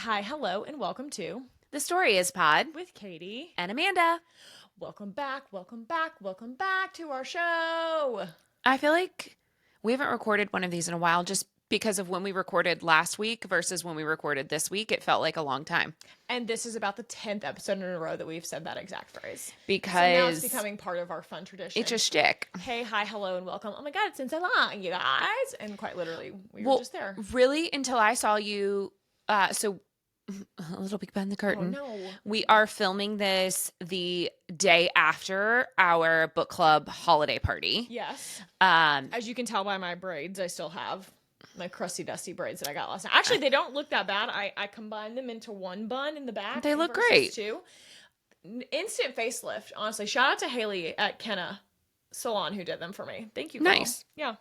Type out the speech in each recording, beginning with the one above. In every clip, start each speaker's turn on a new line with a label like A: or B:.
A: hi, hello, and welcome to
B: The Story is Pod
A: with Katie
B: and Amanda.
A: Welcome back, welcome back, welcome back to our show.
B: I feel like we haven't recorded one of these in a while just because of when we recorded last week versus when we recorded this week. It felt like a long time.
A: And this is about the 10th episode in a row that we've said that exact phrase.
B: Because
A: so now it's becoming part of our fun tradition.
B: It's a shtick.
A: Hey, hi, hello, and welcome. Oh my God, it's been so long, you guys. And quite literally, we were just there.
B: Really, until I saw you. So a little peek behind the curtain.
A: Oh, no.
B: We are filming this the day after our book club holiday party.
A: Yes. As you can tell by my braids, I still have my crusty dusty braids that I got last night. Actually, they don't look that bad. I combined them into one bun in the back.
B: They look great.
A: Two. Instant facelift, honestly. Shout out to Haley at Kenna Salon who did them for me. Thank you, girl.
B: Nice.
A: Yeah.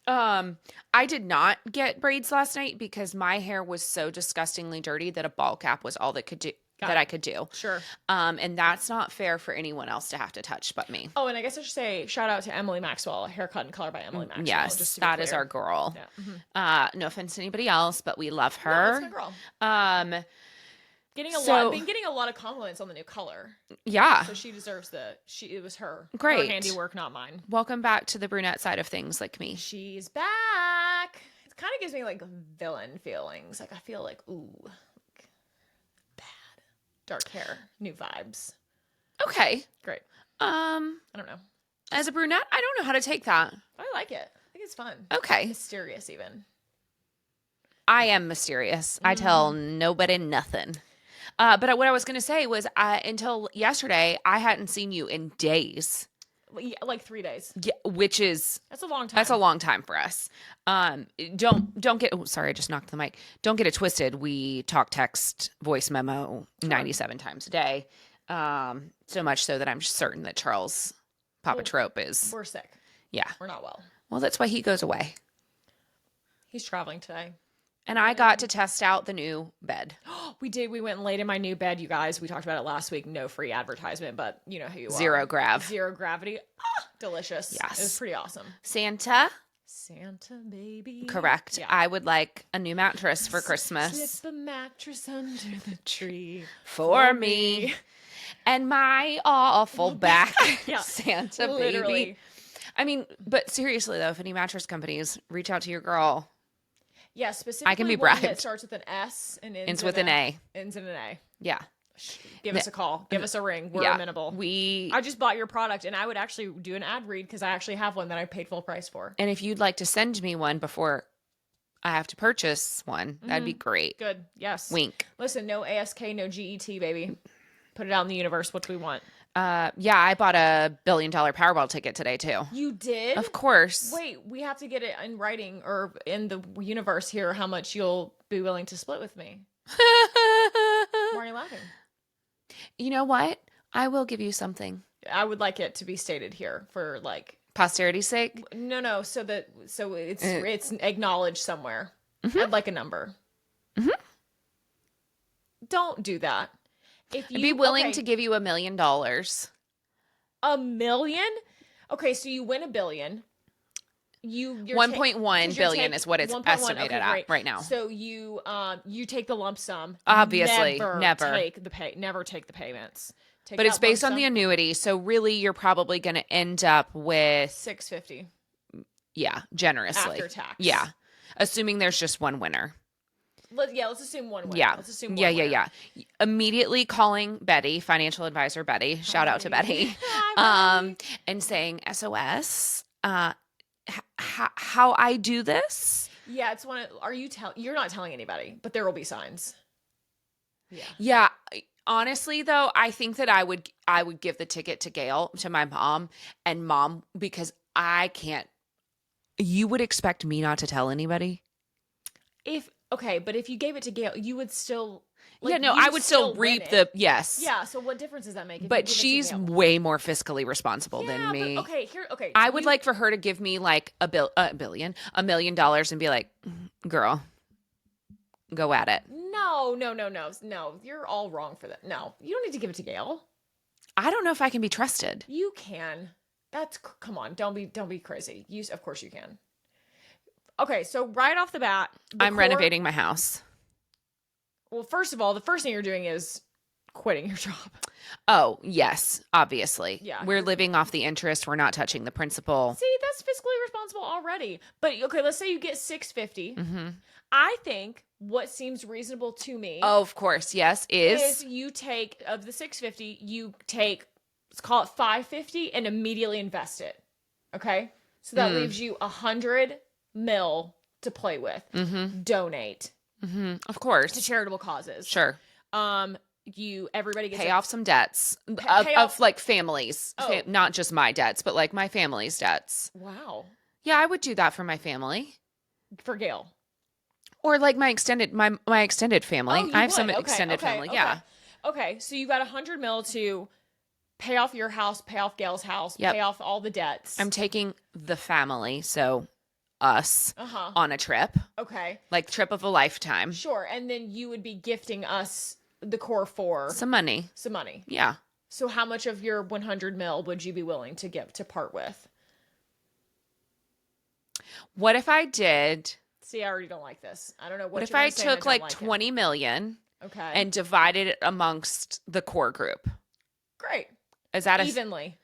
B: I did not get braids last night because my hair was so disgustingly dirty that a ball cap was all that I could do.
A: Sure.
B: And that's not fair for anyone else to have to touch but me.
A: Oh, and I guess I should say shout out to Emily Maxwell, Haircut and Color by Emily Maxwell.
B: Yes,
A: just
B: that is our girl.
A: Yeah. Mm-hmm.
B: No offense to anybody else, but we love her.
A: No, that's my girl. I've been getting a lot of compliments on the new color.
B: Yeah.
A: So she deserves it was her.
B: Great.
A: Her handiwork, not mine.
B: Welcome back to the brunette side of things like me.
A: She's back. It kind of gives me like villain feelings. Like I feel like, ooh, like, bad. Dark hair, new vibes.
B: Okay.
A: Great.
B: I
A: don't know.
B: As a brunette, I don't know how to take that.
A: I like it. I think it's fun.
B: Okay.
A: Mysterious even.
B: I am mysterious. I tell nobody nothing. But what I was going to say was until yesterday, I hadn't seen you in days.
A: Like 3 days.
B: Yeah, which is...
A: That's a long time.
B: That's a long time for us. Don't get... Oh, sorry, I just knocked the mic. Don't get it twisted. We talk, text, voice memo 97 times a day. So much so that I'm certain that Charles Papa Trope is...
A: We're sick.
B: Yeah.
A: We're not well.
B: Well, that's why he goes away.
A: He's traveling today.
B: And I got to test out the new bed.
A: We did. We went and laid in my new bed, you guys. We talked about it last week. No free advertisement, but you know who you are.
B: Zero
A: gravity. Delicious.
B: Yes.
A: It was pretty awesome.
B: Santa,
A: baby.
B: Correct.
A: Yeah.
B: I would like a new mattress for Christmas.
A: Slip a mattress under the tree
B: for me. And my awful back.
A: Yeah.
B: Santa,
A: Literally.
B: baby. I mean, but seriously though, if any mattress companies reach out to your girl.
A: Yeah, specifically
B: I can be
A: one
B: bribed.
A: that starts with an S and ends
B: with an A.
A: Ends in an A.
B: Yeah.
A: Give us a call. Give us a ring. We're amenable. I just bought your product, and I would actually do an ad read because I actually have one that I paid full price for.
B: And if you'd like to send me one before I have to purchase one, that'd be great.
A: Good. Yes.
B: Wink.
A: Listen, no ASK, no GET, baby. Put it out in the universe. What do we want?
B: Yeah, I bought a $1 billion Powerball ticket today too.
A: You did?
B: Of course.
A: Wait, we have to get it in writing or in the universe here how much you'll be willing to split with me. Why are you laughing?
B: You know what? I will give you something.
A: I would like it to be stated here for like
B: posterity's sake.
A: No, so it's acknowledged somewhere. I'd like a number. Don't do that. If you
B: I'd be willing to give you $1 million. $1
A: million? Okay, so you win $1 billion. You're
B: 1.1 billion is what it's estimated at right now.
A: So you take the lump sum.
B: Obviously, never
A: take the payments.
B: But it's based on the annuity, so really you're probably going to end up with
A: $650.
B: Yeah, generously
A: after tax.
B: Yeah, assuming there's just one winner.
A: Let's assume one winner.
B: Yeah,
A: let's assume one winner.
B: Yeah. Immediately calling Betty, financial advisor Betty. Shout out to Betty.
A: Hi, Betty.
B: And saying SOS. How I do this?
A: Yeah, it's one. You're not telling anybody, but there will be signs. Yeah.
B: Yeah. Honestly, though, I think that I would give the ticket to Gail, to my mom, and mom, because I can't. You would expect me not to tell anybody?
A: But if you gave it to Gail, you would still.
B: I would still reap the yes.
A: Yeah. So what difference does that make?
B: But she's way more fiscally responsible than me.
A: Okay.
B: I would like for her to give me like $1 million and be like, girl, go at it.
A: No. You're all wrong for that. No, you don't need to give it to Gail.
B: I don't know if I can be trusted.
A: You can. Come on. Don't be crazy. Of course you can. Okay, so right off the bat,
B: I'm renovating my house.
A: Well, first of all, the first thing you're doing is quitting your job.
B: Oh, yes, obviously.
A: Yeah.
B: We're living off the interest. We're not touching the principal.
A: See, that's fiscally responsible already. But okay, let's say you get 650. I think what seems reasonable to me,
B: Oh, of course, yes,
A: is you take of the 650, you take, let's call it 550 and immediately invest it. Okay? So that leaves you 100 mil to play with. Donate
B: of course.
A: to charitable causes.
B: Sure.
A: Everybody gets
B: Pay off some debts
A: pay
B: of
A: off-
B: like families,
A: Oh.
B: not just my debts, but like my family's debts.
A: Wow.
B: Yeah, I would do that for my family.
A: For Gail.
B: Or like my extended family.
A: Oh, you
B: I have some
A: would. Okay,
B: extended
A: okay,
B: family.
A: okay.
B: Yeah.
A: Okay, so you got 100 mil to pay off your house, pay off Gail's house,
B: Yep.
A: pay off all the debts.
B: I'm taking the family, so us, on a trip,
A: Okay,
B: like trip of a lifetime.
A: sure. And then you would be gifting us, the core four,
B: Some money.
A: some money.
B: Yeah.
A: So how much of your 100 mil would you be willing to give to part with?
B: What if I did?
A: See, I already don't like this. I don't know
B: What
A: what
B: if I took
A: don't
B: like
A: like it.
B: 20 million
A: Okay,
B: and divided it amongst the core group?
A: great,
B: Is that
A: evenly.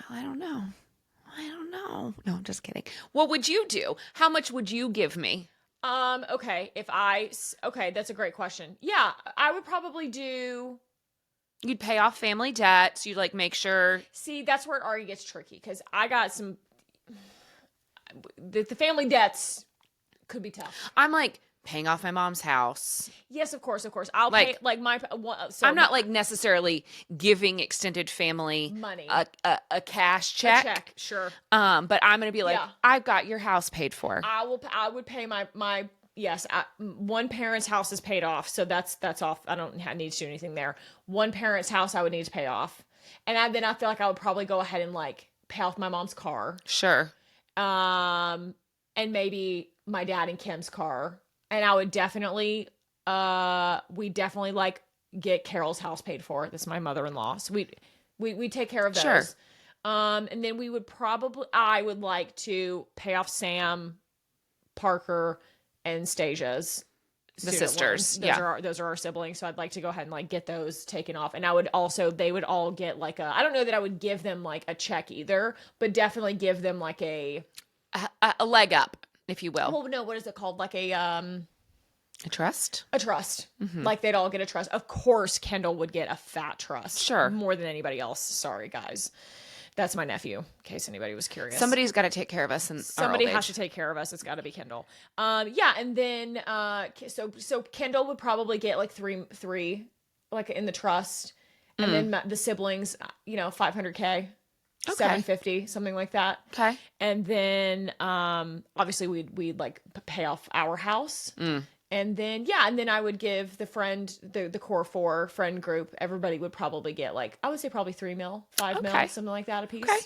B: I don't know. No, I'm just kidding. What would you do? How much would you give me?
A: Okay, okay, that's a great question. Yeah, I would probably do.
B: You'd pay off family debts. You'd like make sure.
A: See, that's where it already gets tricky because I got some. The family debts could be tough.
B: I'm like paying off my mom's house.
A: Yes, of course. I'll
B: Like-
A: pay like my. So
B: I'm not like necessarily giving extended family
A: money.
B: a cash
A: A
B: check.
A: check, sure.
B: But I'm gonna be like,
A: Yeah.
B: I've got your house paid for.
A: I would pay my. Yes, one parent's house is paid off, so that's off. I don't need to do anything there. One parent's house I would need to pay off, and then I feel like I would probably go ahead and like pay off my mom's car.
B: Sure.
A: And maybe my dad and Kim's car. And I would definitely, we definitely like get Carol's house paid for. That's my mother-in-law. So we take care of those.
B: Sure.
A: And then I would like to pay off Sam, Parker, and Stasia's
B: The
A: student
B: sisters,
A: loans. Those are our siblings. So I'd like to go ahead and like get those taken off. And they would all get like I don't know that I would give them like a check either, but definitely give them like a
B: A leg up, if you will.
A: well, no, what is it called? Like a
B: trust.
A: trust. Like they'd all get a trust. Of course, Kendall would get a fat trust.
B: Sure.
A: More than anybody else. Sorry, guys. That's my nephew, in case anybody was curious.
B: Somebody's got to take care of us, and
A: Somebody has to take care of us. It's got to be Kendall. Yeah, and then so Kendall would probably get like three, like in the trust, and then the siblings, $500K, $750, something like that.
B: Okay.
A: And then obviously we'd like pay off our house. And then I would give the friend, the core four friend group, everybody would probably get like, I would say probably 3 mil, 5 mil,
B: Okay.
A: something like that a piece.
B: Okay.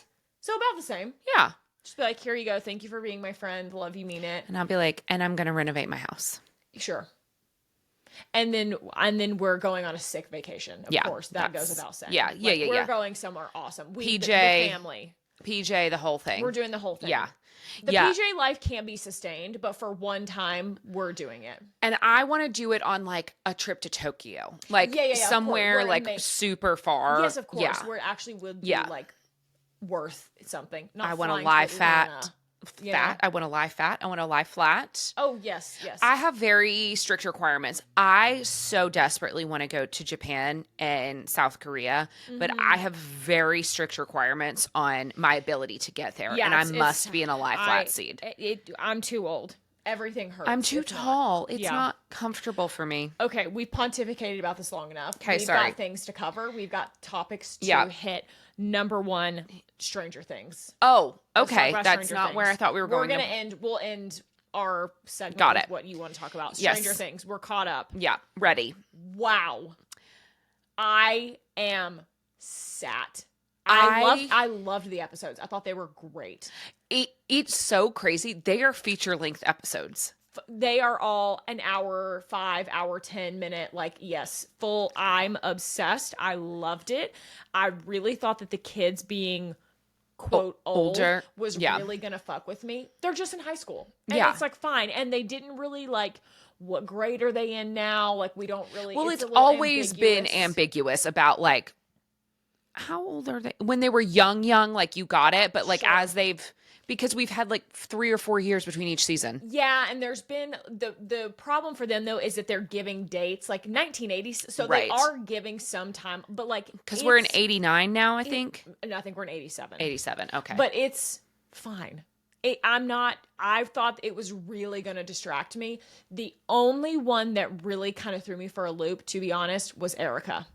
A: So about the same.
B: Yeah.
A: Just be like, here you go. Thank you for being my friend. Love you, mean it.
B: And I'll be like, and I'm going to renovate my house.
A: Sure. And then we're going on a sick vacation. Of course, that goes without saying.
B: Yeah, yeah.
A: We're going somewhere awesome.
B: PJ.
A: The family.
B: PJ, the whole thing.
A: We're doing the whole thing.
B: Yeah.
A: The
B: Yeah.
A: PJ life can be sustained, but for one time, we're doing it.
B: And I want to do it on like a trip to Tokyo, like
A: Yeah, of course.
B: somewhere
A: Where it
B: like
A: makes-
B: super far.
A: Yes, of course.
B: Yeah.
A: Where it actually would be
B: Yeah.
A: like worth something. Not
B: I want to
A: flying
B: lie
A: to
B: fat.
A: Atlanta.
B: Fat. I want to lie fat. I want to lie flat.
A: Oh, yes.
B: I have very strict requirements. I so desperately want to go to Japan and South Korea, but I have very strict requirements on my ability to get there.
A: Yeah,
B: and I
A: it's-
B: must be in a lie flat seat.
A: I'm too old. Everything hurts.
B: I'm too
A: if not.
B: tall. It's
A: Yeah.
B: not comfortable for me.
A: Okay, we've pontificated about this long enough.
B: Okay,
A: We've
B: sorry.
A: got things to cover. We've got topics to
B: Yeah.
A: hit. Number one, Stranger Things.
B: Oh,
A: Let's talk
B: okay.
A: about
B: That's
A: Stranger
B: not where I
A: Things.
B: thought we were going.
A: We'll end our segment
B: Got
A: with
B: it.
A: what you want to talk about.
B: Yes.
A: Stranger Things. We're caught up.
B: Yeah, ready.
A: Wow. I am sat.
B: I
A: I loved the episodes. I thought they were great.
B: It's so crazy. They are feature length episodes.
A: They are all an hour, 5 hour, 10 minute, like, yes, full. I'm obsessed. I loved it. I really thought that the kids being quote
B: older.
A: was
B: Yeah.
A: really gonna fuck with me. They're just in high school. And
B: Yeah.
A: it's like fine. And they didn't really like, what grade are they in now? Like we don't really,
B: Well,
A: it's
B: it's
A: a little
B: always been
A: ambiguous.
B: ambiguous about like, how old are they? When they were young, like you got it. But like
A: Sure.
B: as because we've had like 3 or 4 years between each season.
A: Yeah, and there's been the problem for them though is that they're giving dates like 1980s, so
B: Right.
A: they are giving some time, but like
B: Because we're in 89 now, I think.
A: No, I think we're in 87.
B: 87, okay.
A: But it's fine. I thought it was really going to distract me. The only one that really kind of threw me for a loop, to be honest, was Erica.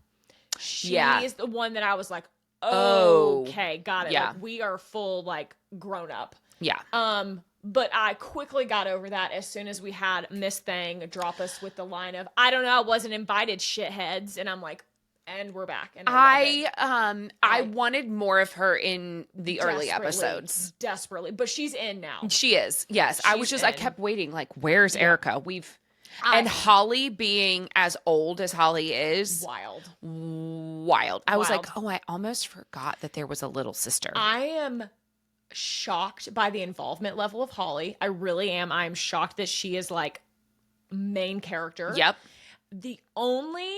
A: She is the one that I was like, okay, got it.
B: Yeah.
A: Like we are full like grown up.
B: Yeah.
A: But I quickly got over that as soon as we had Miss Thang drop us with the line of, I don't know, I wasn't invited, shitheads. And I'm like, and we're back. And
B: I wanted more of her in the early episodes.
A: Desperately. But she's in now.
B: She is. Yes. I kept waiting. Like, where's Erica? And Holly being as old as Holly is. Wild. I was like, I almost forgot that there was a little sister.
A: I am shocked by the involvement level of Holly. I really am. I'm shocked that she is like main character.
B: Yep.
A: The only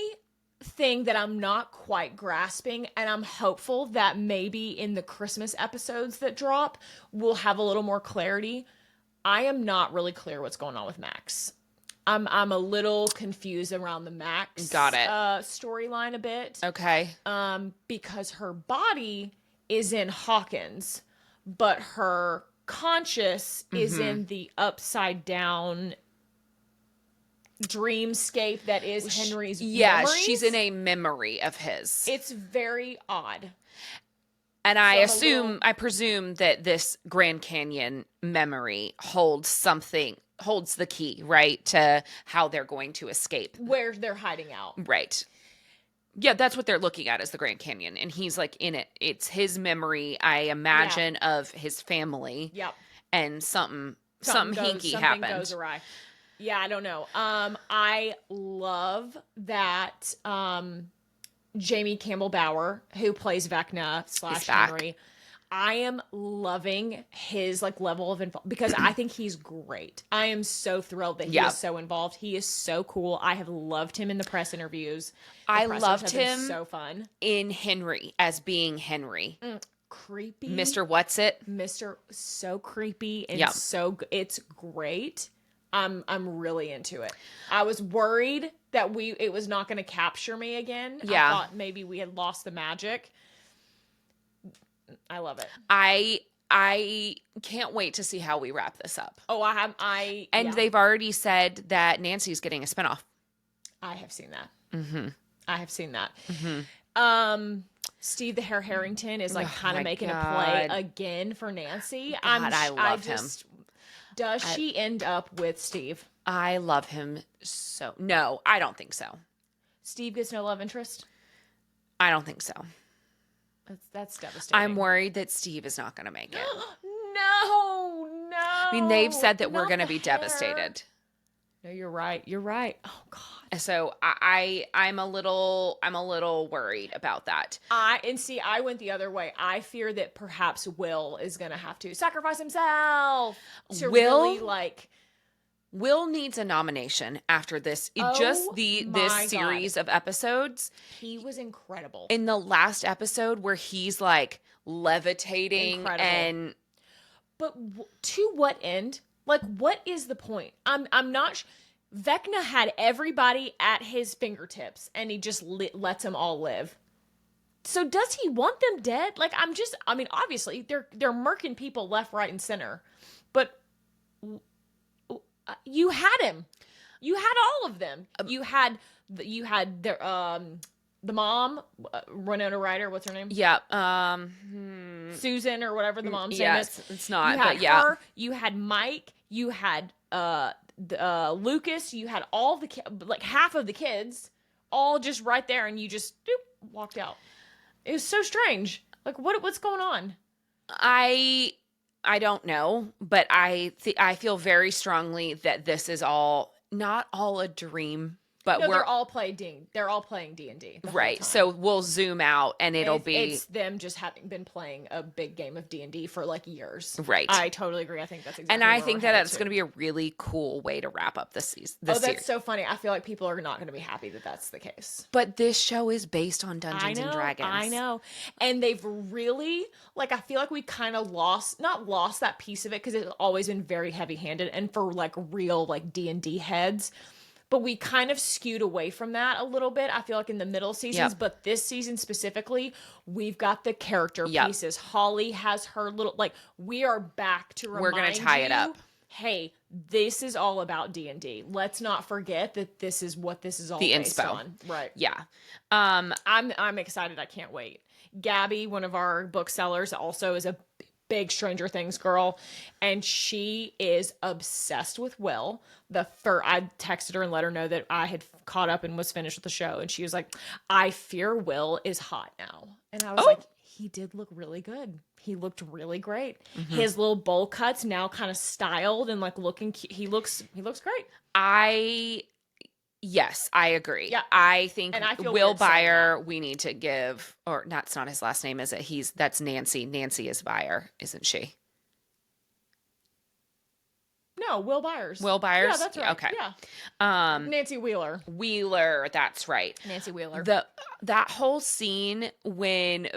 A: thing that I'm not quite grasping, and I'm hopeful that maybe in the Christmas episodes that drop, we'll have a little more clarity. I am not really clear what's going on with Max. I'm a little confused around the Max storyline a bit.
B: Okay.
A: Because her body is in Hawkins, but her conscious is in the upside down dreamscape that is Henry's memories.
B: She's in a memory of his.
A: It's very odd.
B: And I presume that this Grand Canyon memory holds the key, right, to how they're going to escape.
A: Where they're hiding out.
B: Right. Yeah, that's what they're looking at is the Grand Canyon. And he's like in it. It's his memory, I imagine, of his family.
A: Yep.
B: And something hinky happened.
A: Something goes awry. Yeah, I don't know. I love that Jamie Campbell Bower, who plays Vecna / Henry, I am loving his like level of involvement because I think he's great. I am so thrilled that he is so involved. He is so cool. I have loved him in the press interviews.
B: I loved him
A: so fun
B: in Henry as being Henry.
A: Creepy.
B: Mr. What's It?
A: Mr. So creepy and it's great. I'm really into it. I was worried that it was not going to capture me again.
B: Yeah.
A: I thought maybe we had lost the magic. I love it.
B: I can't wait to see how we wrap this up.
A: Oh,
B: They've already said that Nancy's getting a spinoff.
A: I have seen that.
B: Mm-hmm.
A: I have seen that.
B: Mm-hmm.
A: Steve the Hare Harrington is like kind of making a play again for Nancy.
B: I love him.
A: Does she end up with Steve?
B: I love him so. No, I don't think so.
A: Steve gets no love interest?
B: I don't think so.
A: That's devastating.
B: I'm worried that Steve is not going to make it.
A: No.
B: I mean, they've said that we're going to be devastated.
A: No, you're right. Oh God.
B: So I'm a little worried about that.
A: I went the other way. I fear that perhaps Will is going to have to sacrifice himself to really like.
B: Will needs a nomination after this. This series of episodes.
A: He was incredible.
B: In the last episode where he's like levitating
A: But to what end? Like, what is the point? I'm not. Vecna had everybody at his fingertips, and he just lets them all live. So does he want them dead? Like, obviously they're murking people left, right, and center, but you had him. You had all of them. You had the mom, Winona Ryder. What's her name?
B: Yeah.
A: Susan or whatever the mom's name is.
B: It's not.
A: You had
B: but yeah.
A: her. You had Mike. You had Lucas. You had all the like half of the kids, all just right there, and you just walked out. It was so strange. Like what's going on?
B: I don't know, but I feel very strongly that this is not all a dream. but
A: No,
B: we're
A: they're all playing D&D.
B: right. So we'll zoom out and it'll be
A: it's them just having been playing a big game of D&D for like years.
B: Right.
A: I totally agree. I think that's exactly
B: and I
A: where
B: think
A: we're
B: that
A: headed
B: that's
A: to.
B: going to be a really cool way to wrap up this season.
A: That's so funny. I feel like people are not going to be happy that that's the case.
B: But this show is based on Dungeons and Dragons.
A: I know. And they've really, like, I feel like we kind of not lost that piece of it because it's always been very heavy-handed and for, like, real, like, D&D heads. But we kind of skewed away from that a little bit, I feel like, in the middle seasons.
B: Yep.
A: But this season specifically, we've got the character
B: Yep.
A: pieces. Holly has her little, like, we are back to remind
B: We're going to tie it up.
A: Hey, this is all about D&D. Let's not forget that this is what this is all based on. Right.
B: Yeah.
A: I'm excited. I can't wait. Gabby, one of our booksellers, also is a big Stranger Things girl, and she is obsessed with Will. I texted her and let her know that I had caught up and was finished with the show, and she was like, "I fear Will is hot now," and I was like, "He did look really good. He looked really great. His little bowl cuts now kind of styled and like looking cute. He looks great."
B: Yes, I agree.
A: Yeah.
B: I think
A: And I feel
B: Will
A: weird saying
B: Byer, we need to give, or that's not his last name, is it? That's Nancy. Nancy is Byer, isn't she?
A: No, Will Byers.
B: Will Byers?
A: Yeah, that's right.
B: Okay.
A: Yeah. Nancy Wheeler.
B: Wheeler, that's right.
A: Nancy Wheeler.
B: That whole scene when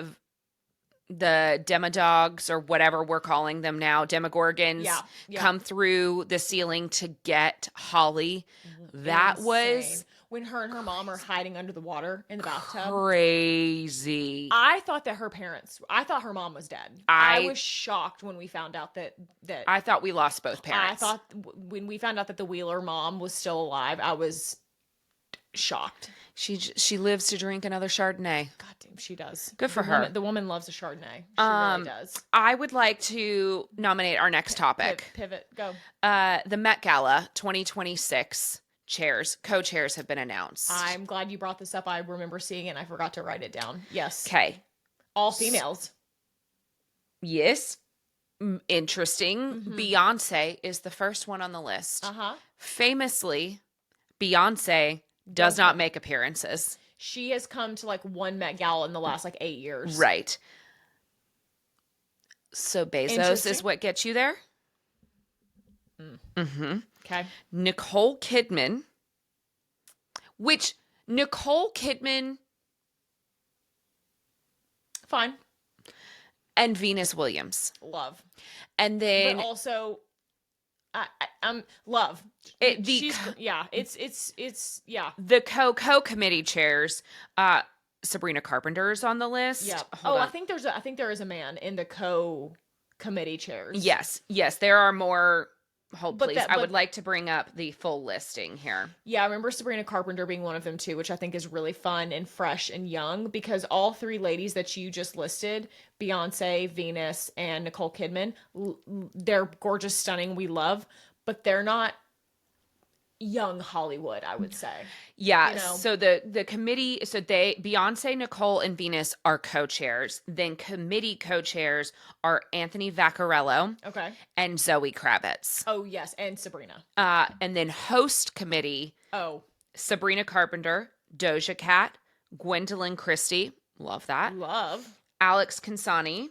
B: the Demodogs, or whatever we're calling them now, Demogorgons, come through the ceiling to get Holly. That
A: Insane.
B: was
A: when her and her mom are hiding under the water in the bathtub.
B: Crazy.
A: I thought her mom was dead. I was shocked when we found out that
B: I thought we lost both parents.
A: I thought when we found out that the Wheeler mom was still alive, I was shocked.
B: She lives to drink another Chardonnay.
A: God damn, she does.
B: Good for her.
A: The woman loves a Chardonnay. She really does.
B: I would like to nominate our next topic.
A: Pivot. Go.
B: The Met Gala 2026 co-chairs have been announced.
A: I'm glad you brought this up. I remember seeing it and I forgot to write it down. Yes.
B: Okay.
A: All females.
B: Yes. Interesting. Beyonce is the first one on the list. Famously, Beyonce does not make appearances.
A: She has come to like one Met Gala in the last like 8 years.
B: Right. So Bezos is what gets you there?
A: Okay.
B: Nicole Kidman,
A: Fine.
B: And Venus Williams.
A: Love.
B: And then
A: but also love.
B: The co-committee chairs, Sabrina Carpenter's on the list.
A: Yeah. I think there is a man in the co-committee chairs.
B: Yes, there are more. Hold, please. I would like to bring up the full listing here.
A: Yeah, I remember Sabrina Carpenter being one of them too, which I think is really fun and fresh and young because all three ladies that you just listed, Beyonce, Venus, and Nicole Kidman, they're gorgeous, stunning, we love, but they're not young Hollywood, I would say.
B: Yeah, so the committee, Beyonce, Nicole, and Venus are co-chairs. Then committee co-chairs are Anthony Vaccarello, and Zoe Kravitz.
A: Oh yes, and Sabrina.
B: And then host committee. Sabrina Carpenter, Doja Cat, Gwendolyn Christie, love that. Alex Consani,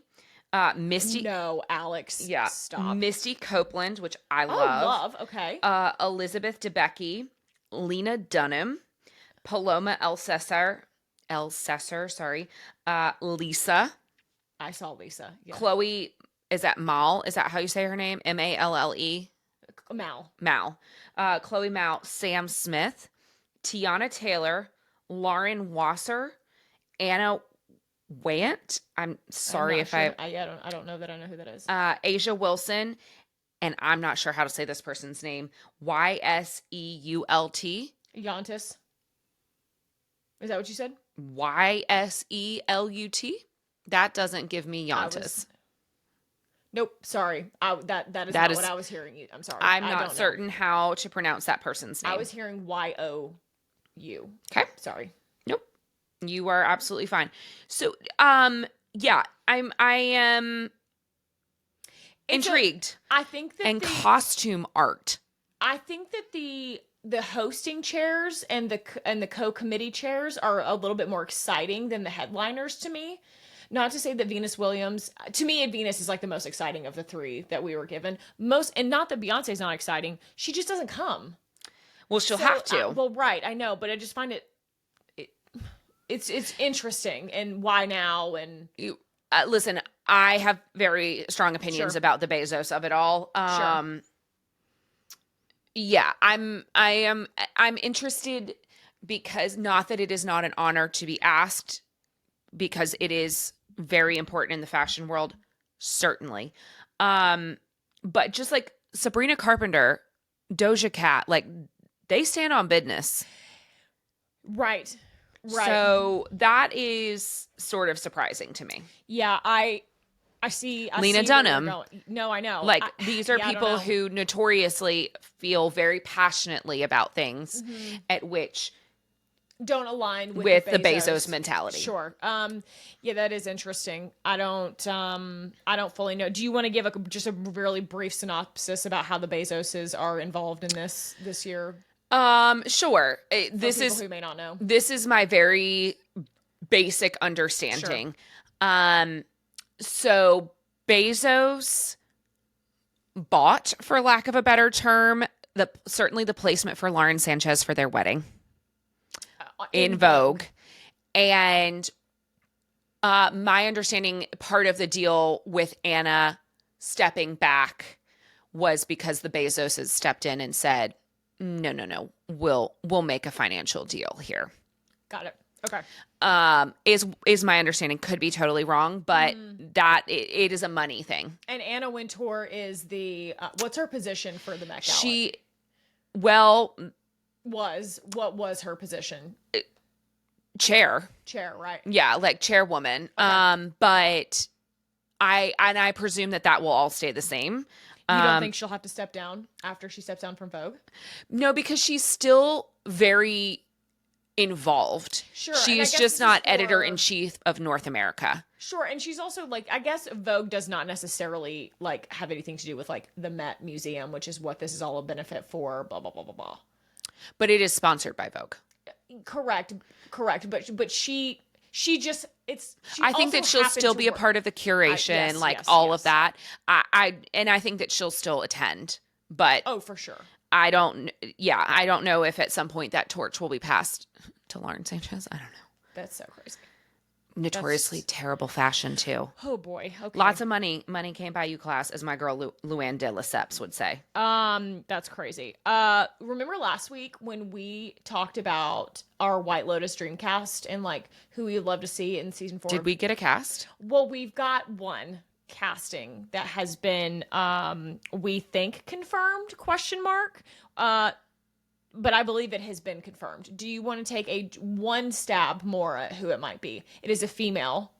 B: Misty.
A: No, Alex. Yeah. Stop.
B: Misty Copeland, which I love.
A: Okay.
B: Elizabeth Debicki, Lena Dunham, Paloma Elsesser, Lisa.
A: I saw Lisa. Yeah.
B: Chloe, is that Mal? Is that how you say her name? Malle? Mal. Chloe Mal, Sam Smith, Tiana Taylor, Lauren Wasser, Anna Want. I'm sorry if
A: I don't know that I know who that is.
B: Asia Wilson, and I'm not sure how to say this person's name. Yeseult.
A: Yontis. Is that what you said?
B: Yeselut. That doesn't give me Yontis.
A: Nope. Sorry. That is not what I was hearing. I'm sorry.
B: I'm not certain how to pronounce that person's name.
A: I was hearing YOU.
B: Okay.
A: Sorry.
B: Nope. You are absolutely fine. So, yeah, I am intrigued.
A: I think that
B: costume art.
A: I think that the the hosting chairs and the co-committee chairs are a little bit more exciting than the headliners to me. Not to say that Venus Williams, to me, Venus is like the most exciting of the three that we were given. And not that Beyonce's not exciting. She just doesn't come.
B: Well, she'll have to.
A: Well, right, I know, but I just find it's interesting, and why now? And
B: listen, I have very strong opinions about the Bezos of it all.
A: Sure.
B: Yeah, I'm interested because not that it is not an honor to be asked, because it is very important in the fashion world, certainly. But just like Sabrina Carpenter, Doja Cat, like they stand on business.
A: Right.
B: So that is sort of surprising to me.
A: Yeah, I see.
B: Lena Dunham.
A: No, I know.
B: Like these are people who notoriously feel very passionately about things at which
A: don't align with
B: the Bezos mentality.
A: Sure. Yeah, that is interesting. I don't fully know. Do you want to give just a really brief synopsis about how the Bezoses are involved in this year?
B: Sure.
A: This is who may not know.
B: This is my very basic understanding. Sure. So Bezos bought, for lack of a better term, certainly the placement for Lauren Sanchez for their wedding in Vogue. And my understanding, part of the deal with Anna stepping back was because the Bezoses stepped in and said, no, we'll make a financial deal here.
A: Got it. Okay.
B: Is my understanding. Could be totally wrong, but that it is a money thing.
A: And Anna Wintour is the what's her position for the Met Gala? What was her position?
B: Chair,
A: right?
B: Yeah, like chairwoman. Okay. But I presume that will all stay the same.
A: You don't think she'll have to step down after she steps down from Vogue?
B: No, because she's still very involved.
A: Sure.
B: She's just not editor-in-chief of North America.
A: Sure. And she's also like, I guess Vogue does not necessarily like have anything to do with like the Met Museum, which is what this is all a benefit for, blah, blah, blah, blah, blah.
B: But it is sponsored by Vogue.
A: Correct. But she just,
B: I think that she'll still be a part of the curation, all of that. I think that she'll still attend, but
A: oh, for sure.
B: I don't know if at some point that torch will be passed to Lauren Sanchez. I don't know.
A: That's so crazy.
B: Notoriously terrible fashion too.
A: Oh boy. Okay.
B: Lots of money came by you, class, as my girl Luann de Lesseps would say.
A: That's crazy. Remember last week when we talked about our White Lotus Dreamcast and like who we'd love to see in season 4?
B: Did we get a cast?
A: Well, we've got one casting that has been we think confirmed ? But I believe it has been confirmed. Do you want to take one stab more at who it might be? It is a female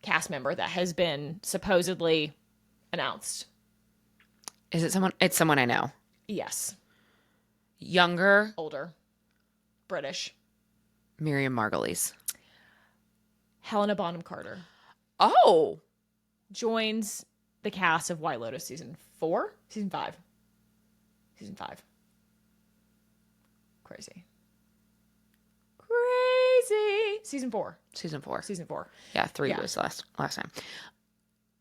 A: cast member that has been supposedly announced.
B: Is it someone? It's someone I know.
A: Yes.
B: Younger?
A: Older. British.
B: Miriam Margolyes.
A: Helena Bonham Carter.
B: Oh.
A: Joins the cast of White Lotus season 4? Season 5. Season 5. Crazy. Season 4.
B: Yeah, 3 was last time.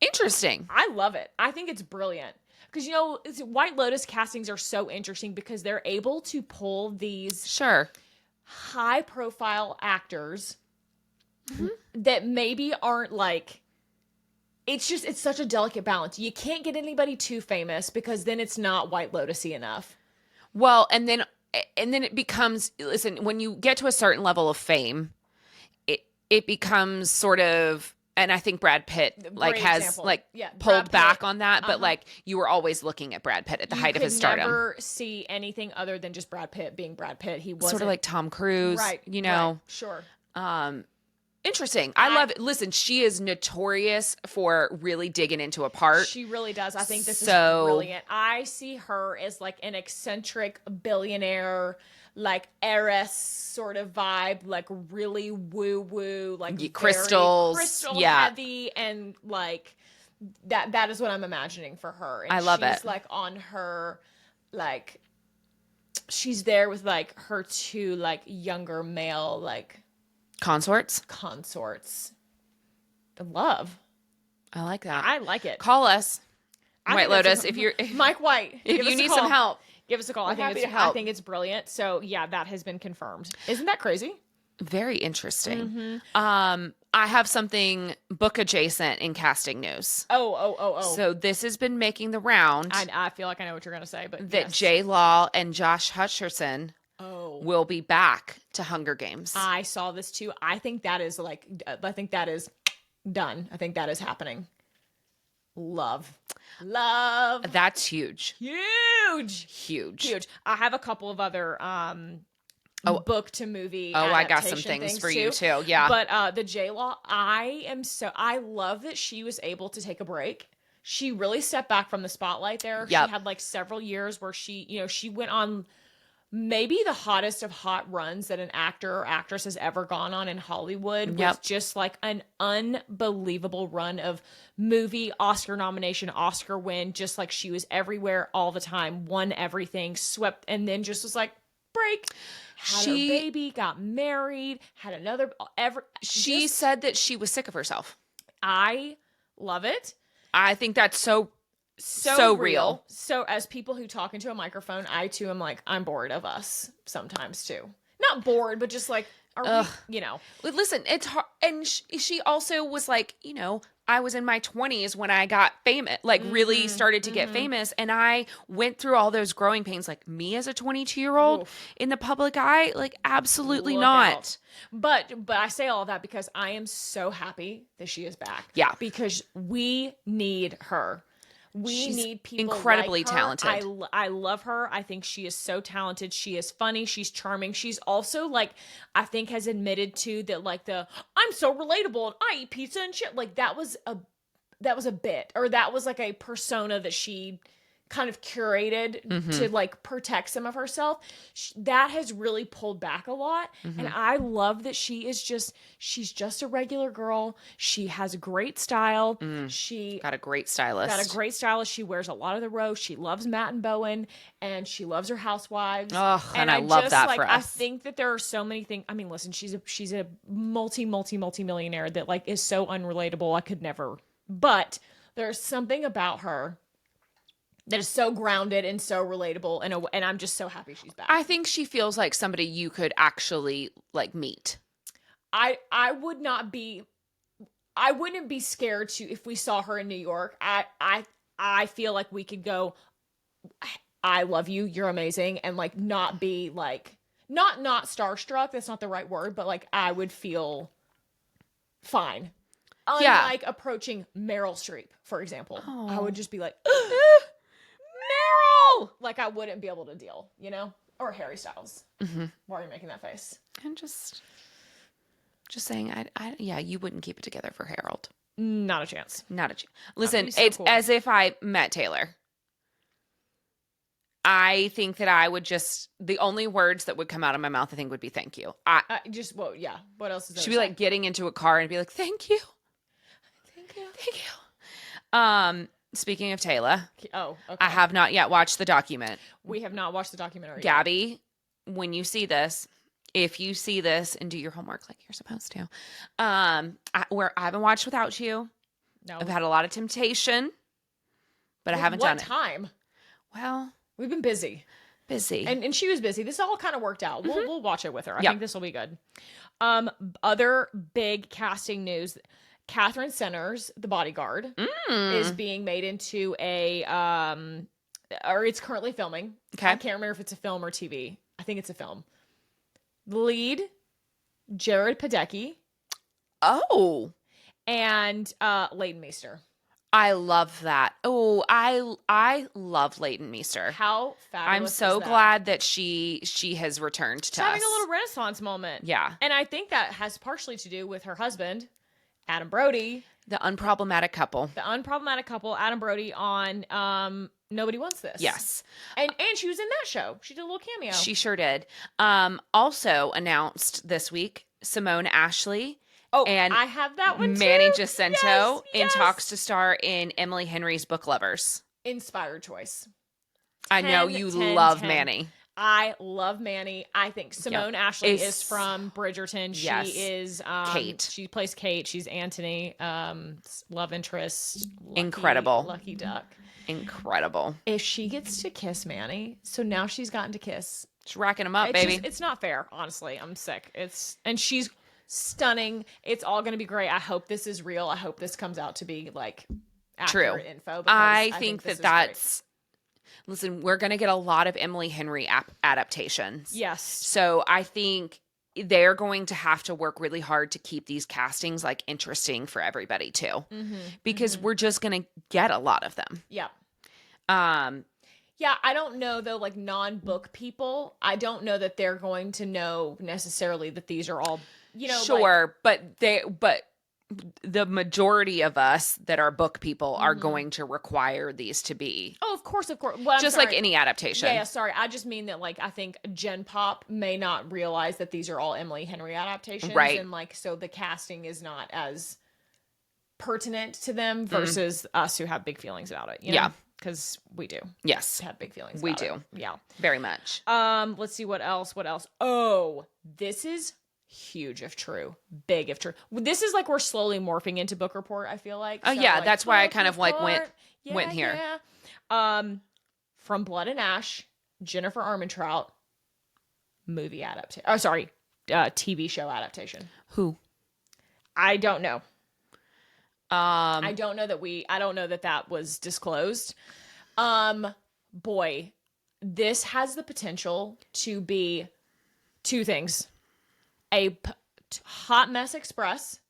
B: Interesting.
A: I love it. I think it's brilliant. Because, White Lotus castings are so interesting because they're able to pull these high-profile actors that maybe aren't like... It's such a delicate balance. You can't get anybody too famous because then it's not White Lotus-y enough.
B: Well, and then it becomes, listen, when you get to a certain level of fame, it becomes sort of, and I think Brad Pitt pulled back on that, but you were always looking at Brad Pitt at the height of his stardom.
A: You never see anything other than just Brad Pitt being Brad Pitt. He was
B: sort of like Tom Cruise,
A: right?
B: Right,
A: sure.
B: Interesting. I love it. Listen, she is notorious for really digging into a part.
A: She really does. I think this is brilliant. I see her as like an eccentric billionaire, like heiress sort of vibe, like really woo-woo, like
B: crystal
A: heavy, and like that is what I'm imagining for her. And
B: I love it.
A: She's like on her like she's there with like her two like younger male like
B: Consorts.
A: Love.
B: I like that.
A: I like it.
B: Call us,
A: I
B: White
A: think that's
B: Lotus, if you're
A: Mike White.
B: if you need some help.
A: Give us a call.
B: We're happy to help.
A: I think it's brilliant. So yeah, that has been confirmed. Isn't that crazy?
B: Very interesting. I have something book adjacent in casting news.
A: Oh.
B: So this has been making the round.
A: I feel like I know what you're gonna say, but
B: that
A: yes.
B: J. Law and Josh Hutcherson will be back to Hunger Games.
A: I saw this too. I think that is done. I think that is happening. Love.
B: That's huge.
A: Huge. I have a couple of other book to movie.
B: I got some things for you too. Yeah.
A: But the J-Law, I love that she was able to take a break. She really stepped back from the spotlight there.
B: Yep.
A: She had like several years where she went on maybe the hottest of hot runs that an actor or actress has ever gone on in Hollywood.
B: Yep.
A: With just like an unbelievable run of movie, Oscar nomination, Oscar win, just like she was everywhere all the time, won everything, swept, and then just was like, break. Had her baby, got married, had another.
B: She said that she was sick of herself.
A: I love it.
B: I think that's so real.
A: So as people who talk into a microphone, I too am like, I'm bored of us sometimes too. Not bored, but just like,
B: Listen, it's hard. And she also was like, I was in my 20s when I got famous, like really started to get famous. And I went through all those growing pains, like me as a 22-year-old in the public eye, like absolutely
A: Look
B: not.
A: out. But I say all of that because I am so happy that she is back.
B: Yeah.
A: Because we need her. She's need people
B: incredibly
A: like her.
B: talented.
A: I love her. I think she is so talented. She is funny. She's charming. She's also like, I think has admitted to that like I'm so relatable and I eat pizza and shit. Like that was a bit, or that was like a persona that she kind of curated to like protect some of herself. That has really pulled back a lot. And I love that she's just a regular girl. She has great style. She
B: got a great stylist.
A: She wears a lot of the rows. She loves Matt and Bowen, and she loves her housewives.
B: Oh, and I love that for us.
A: I think that there are so many things. I mean, listen, she's a multi-millionaire that like is so unrelatable. I could never, but there's something about her that is so grounded and so relatable, and I'm just so happy she's back.
B: I think she feels like somebody you could actually like meet.
A: I wouldn't be scared to if we saw her in New York. I feel like we could go, I love you, you're amazing, and like not be like not starstruck. That's not the right word, but like I would feel fine. Unlike approaching Meryl Streep, for example. Oh. I would just be like, Meryl! Like, I wouldn't be able to deal, Or Harry Styles. Why are you making that face?
B: I'm just saying, you wouldn't keep it together for Harold.
A: Not a chance.
B: Listen, it's cool. As if I met Taylor. I think that I would the only words that would come out of my mouth, I think, would be thank you.
A: What else is there?
B: She'd be like getting into a car and be like, thank you. Thank you. Speaking of Taylor.
A: Oh, okay.
B: I have not yet watched the document.
A: We have not watched the documentary
B: Gabby, when you see this, if you see this and do your homework like you're supposed to, I haven't watched without you.
A: No.
B: I've had a lot of temptation, but I haven't done it.
A: What time?
B: Well,
A: we've been busy. And she was busy. This all kind of worked out. We'll watch it with her. I think this will be good. Other big casting news. Catherine Centers, the bodyguard, is being made into or it's currently filming.
B: Okay.
A: I can't remember if it's a film or TV. I think it's a film. The lead, Jared Padalecki.
B: Oh.
A: And Leighton Meester.
B: I love that. Oh, I love Leighton Meester.
A: How fabulous
B: I'm so glad that she has returned to us.
A: Having a little renaissance moment.
B: Yeah.
A: And I think that has partially to do with her husband, Adam Brody.
B: The unproblematic couple,
A: Adam Brody on Nobody Wants This.
B: Yes.
A: And she was in that show. She did a little cameo.
B: She sure did. Also announced this week, Simone Ashley.
A: Oh, and I have that one too.
B: Manny Jacinto in talks to star in Emily Henry's Book Lovers.
A: Inspired choice.
B: I know you love Manny.
A: I love Manny. I think Simone Ashley is from Bridgerton.
B: Yes.
A: She is
B: Kate.
A: She plays Kate. She's Anthony, love interest.
B: Incredible.
A: Lucky duck.
B: Incredible.
A: If she gets to kiss Manny, so now she's gotten to kiss.
B: She's racking them up, baby.
A: It's not fair, honestly. I'm sick. And she's stunning. It's all going to be great. I hope this is real. I hope this comes out to be like accurate info.
B: I think that's. Listen, we're going to get a lot of Emily Henry adaptations.
A: Yes.
B: So I think they're going to have to work really hard to keep these castings like interesting for everybody too, because we're just going to get a lot of them.
A: Yeah. Yeah, I don't know though, like non-book people, I don't know that they're going to know necessarily that these are all,
B: Sure, but the majority of us that are book people are going to require these to be.
A: Oh, of course. Well,
B: just like any adaptation.
A: Yeah, sorry. I just mean that, like, I think Gen Pop may not realize that these are all Emily Henry adaptations.
B: Right.
A: And, like, so the casting is not as pertinent to them versus us who have big feelings about it. You know?
B: Yeah.
A: Because we do.
B: Yes.
A: Have big feelings
B: we
A: about
B: do.
A: it. Yeah.
B: Very much.
A: Let's see what else. Oh, this is huge if true. Big if true. This is like we're slowly morphing into book report, I feel like.
B: Oh,
A: so,
B: yeah.
A: like,
B: That's why I kind of like
A: report.
B: went here.
A: Yeah. From Blood and Ash, Jennifer Armentrout movie adaptation. Oh, sorry. TV show adaptation.
B: Who?
A: I don't know. I don't know that was disclosed. Boy, this has the potential to be two things. A Hot Mess Express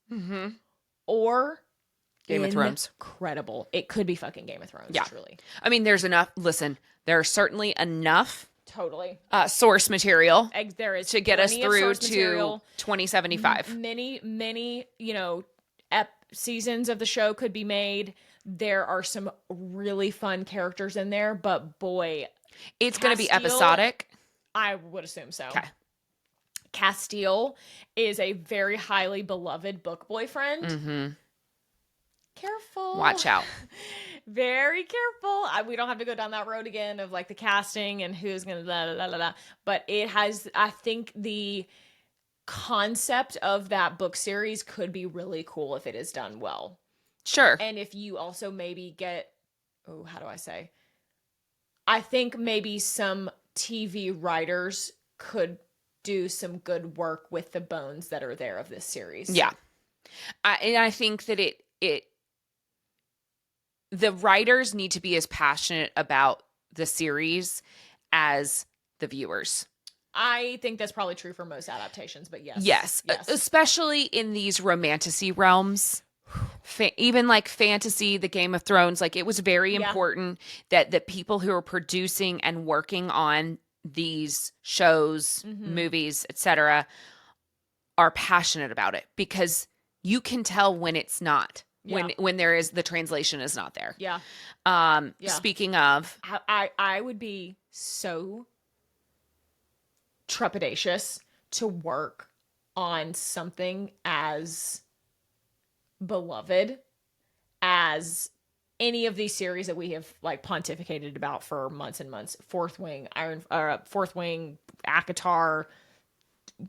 A: or
B: Game of Thrones.
A: Incredible. It could be fucking Game of Thrones, truly.
B: I mean, there's enough. Listen, there are certainly enough
A: totally
B: source material
A: there is
B: to get us through to
A: material.
B: 2075.
A: Many, seasons of the show could be made. There are some really fun characters in there, but boy,
B: it's going to be episodic.
A: I would assume so.
B: Okay.
A: Castile is a very highly beloved book boyfriend. Careful.
B: Watch out.
A: Very careful. We don't have to go down that road again of like the casting and who's going to la. But it has, I think the concept of that book series could be really cool if it is done well.
B: Sure.
A: And if you also maybe get, how do I say? I think maybe some TV writers could do some good work with the bones that are there of this series.
B: Yeah. And I think that the writers need to be as passionate about the series as the viewers.
A: I think that's probably true for most adaptations, but yes.
B: Yes. Especially in these romantasy realms. Even like fantasy, the Game of Thrones, like it was very important that the people who are producing and working on these shows, movies, etc., are passionate about it, because you can tell when it's not. When there is, the translation is not there.
A: Yeah.
B: Speaking of,
A: I would be so trepidatious to work on something as beloved as any of these series that we have like pontificated about for months and months. Fourth Wing, ACOTAR,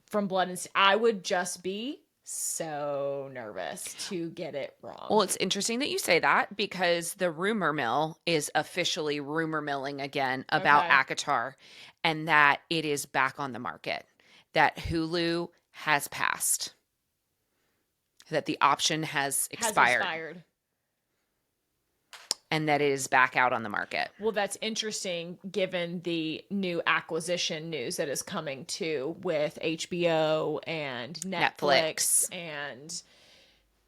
A: From Blood and I would just be so nervous to get it wrong.
B: Well, it's interesting that you say that, because the rumor mill is officially rumor milling again about ACOTAR, and that it is back on the market, that Hulu has passed, that the option has expired. And that it is back out on the market.
A: Well, that's interesting given the new acquisition news that is coming too with HBO and Netflix. And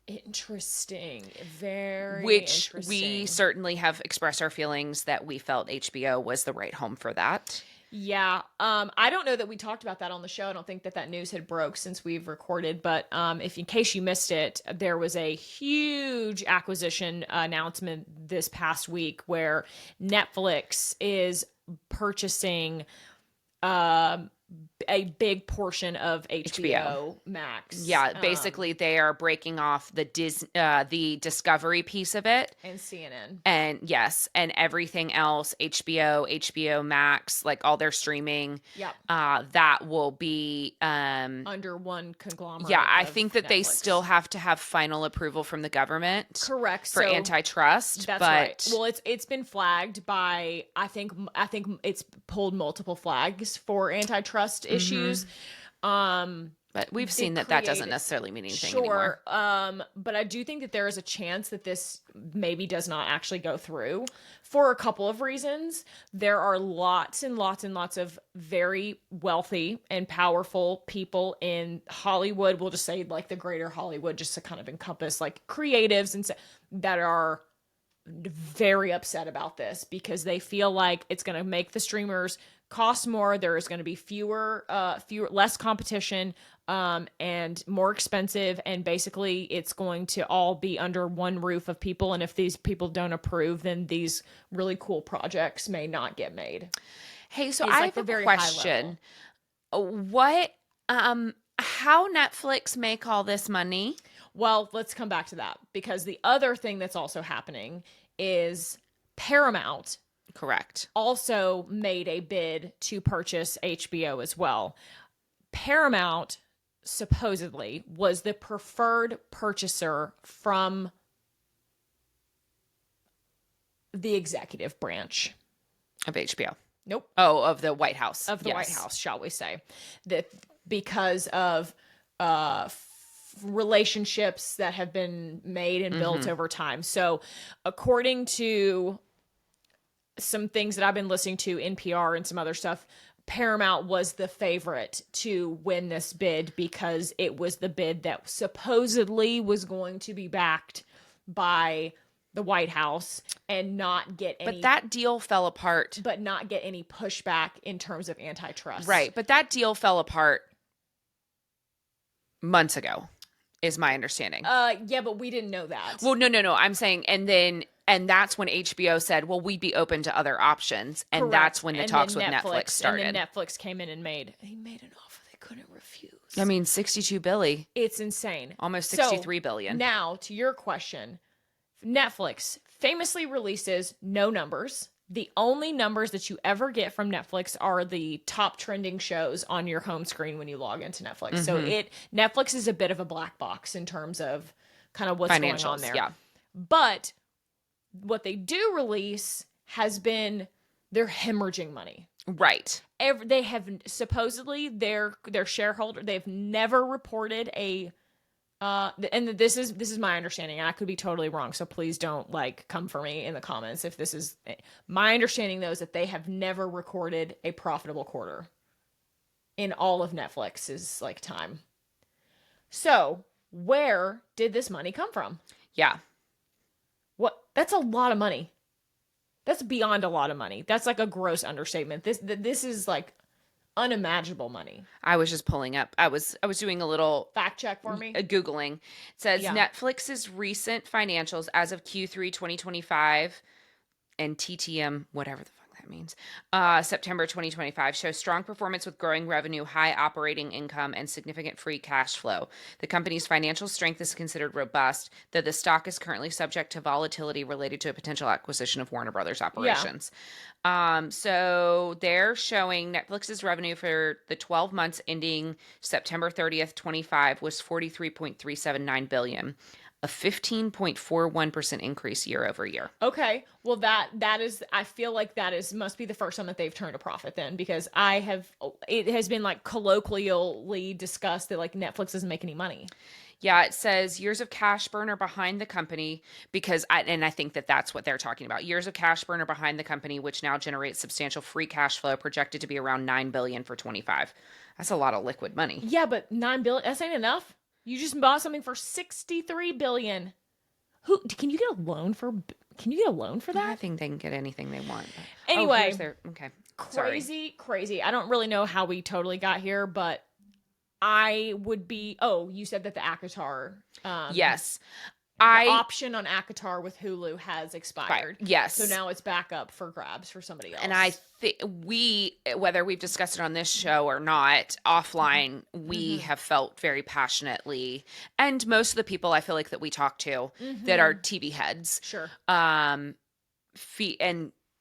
A: interesting. Very
B: Which
A: interesting.
B: We certainly have expressed our feelings that we felt HBO was the right home for that.
A: Yeah. I don't know that we talked about that on the show. I don't think that news had broke since we've recorded, but if in case you missed it, there was a huge acquisition announcement this past week where Netflix is purchasing a big portion of HBO Max.
B: Yeah, basically they are breaking off the Discovery piece of it.
A: And CNN.
B: And yes, and everything else, HBO Max, like all their streaming.
A: Yep.
B: That will be
A: under one conglomerate.
B: Yeah, I think that
A: Netflix.
B: they still have to have final approval from the government.
A: Correct.
B: For antitrust.
A: That's
B: but
A: right. Well, it's been flagged by I think it's pulled multiple flags for antitrust issues.
B: But we've seen that doesn't necessarily mean anything anymore.
A: But I do think that there is a chance that this maybe does not actually go through for a couple of reasons. There are lots and lots and lots of very wealthy and powerful people in Hollywood. We'll just say like the greater Hollywood, just to kind of encompass like creatives and that are very upset about this because they feel like it's going to make the streamers cost more. There is going to be less competition, and more expensive. And basically it's going to all be under one roof of people. And if these people don't approve, then these really cool projects may not get made.
B: Hey, so I have a question. How Netflix make all this money?
A: Well, let's come back to that because the other thing that's also happening is Paramount.
B: Correct.
A: Also made a bid to purchase HBO as well. Paramount supposedly was the preferred purchaser from the executive branch
B: Of HBO.
A: Nope.
B: Oh, of the White House.
A: Of the White House, shall we say. That because of relationships that have been made and built over time. So according to some things that I've been listening to, NPR and some other stuff, Paramount was the favorite to win this bid because it was the bid that supposedly was going to be backed by the White House and not get any...
B: But that deal fell apart.
A: But not get any pushback in terms of antitrust.
B: Right, but that deal fell apart months ago, is my understanding.
A: Yeah, but we didn't know that.
B: Well, no. I'm saying, and that's when HBO said, well, we'd be open to other options. And
A: Correct.
B: That's when the talks with Netflix started.
A: And then Netflix came in and made an offer they couldn't refuse.
B: I mean, $62 billion.
A: It's insane.
B: Almost $63 billion.
A: Now, to your question, Netflix famously releases no numbers. The only numbers that you ever get from Netflix are the top trending shows on your home screen when you log into Netflix. So Netflix is a bit of a black box in terms of kind of what's going on there.
B: Yeah.
A: But what they do release has been they're hemorrhaging money.
B: Right.
A: They have supposedly their shareholder. They've never reported a. And this is my understanding, and I could be totally wrong. So please don't come for me in the comments if this is my understanding. Though is that they have never recorded a profitable quarter in all of Netflix's time. So where did this money come from?
B: Yeah.
A: What? That's a lot of money. That's beyond a lot of money. That's a gross understatement. This is unimaginable money.
B: I was just pulling up. I was doing a little
A: fact check for me.
B: Googling. It says Netflix's recent financials as of Q3 2025 and TTM, whatever the fuck that means, September 2025 shows strong performance with growing revenue, high operating income, and significant free cash flow. The company's financial strength is considered robust, though the stock is currently subject to volatility related to a potential acquisition of Warner Brothers operations. So they're showing Netflix's revenue for the 12 months ending September 30th, 25 was $43.379 billion. A 15.41% increase year over year.
A: Okay. Well, that is, I feel like must be the first time that they've turned a profit then, because it has been colloquially discussed that Netflix doesn't make any money.
B: Yeah, it says years of cash burn are behind the company because I think that's what they're talking about. Years of cash burn are behind the company, which now generates substantial free cash flow projected to be around $9 billion for 25. That's a lot of liquid money.
A: Yeah, but $9 billion, that's ain't enough. You just bought something for $63 billion. Can you get a loan for that?
B: I think they can get anything they want. But,
A: anyway,
B: okay.
A: Crazy. I don't really know how we totally got here, but I would be. Oh, you said that the ACOTAR.
B: Yes.
A: option on ACOTAR with Hulu has expired.
B: Yes.
A: So now it's back up for grabs for somebody else.
B: And I think whether we've discussed it on this show or not, offline, we have felt very passionately, and most of the people I feel like that we talk to that are TV heads,
A: Sure.
B: and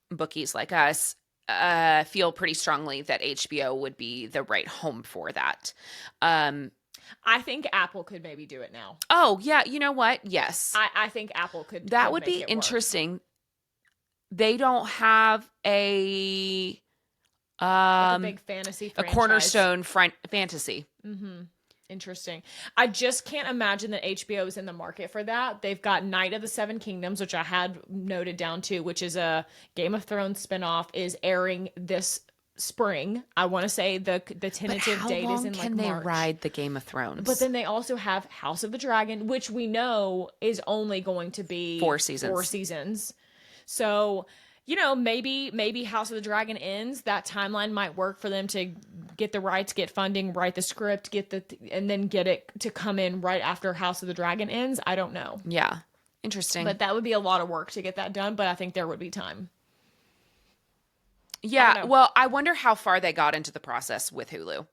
B: bookies like us, feel pretty strongly that HBO would be the right home for that.
A: I think Apple could maybe do it now.
B: Oh, yeah. You know what? Yes.
A: I think Apple could.
B: That would be interesting. They don't have a
A: like a big fantasy franchise.
B: A cornerstone fantasy.
A: Interesting. I just can't imagine that HBO is in the market for that. They've got Night of the Seven Kingdoms, which I had noted down too, which is a Game of Thrones spinoff, is airing this spring. I want to say the tentative date is in like March.
B: Can they ride the Game of Thrones?
A: But then they also have House of the Dragon, which we know is only going to be
B: 4 seasons.
A: So, you know, maybe House of the Dragon ends. That timeline might work for them to get the rights, get funding, write the script, and then get it to come in right after House of the Dragon ends. I don't know.
B: Yeah. Interesting.
A: But that would be a lot of work to get that done, but I think there would be time.
B: Yeah, well, I wonder how far they got into the process with Hulu.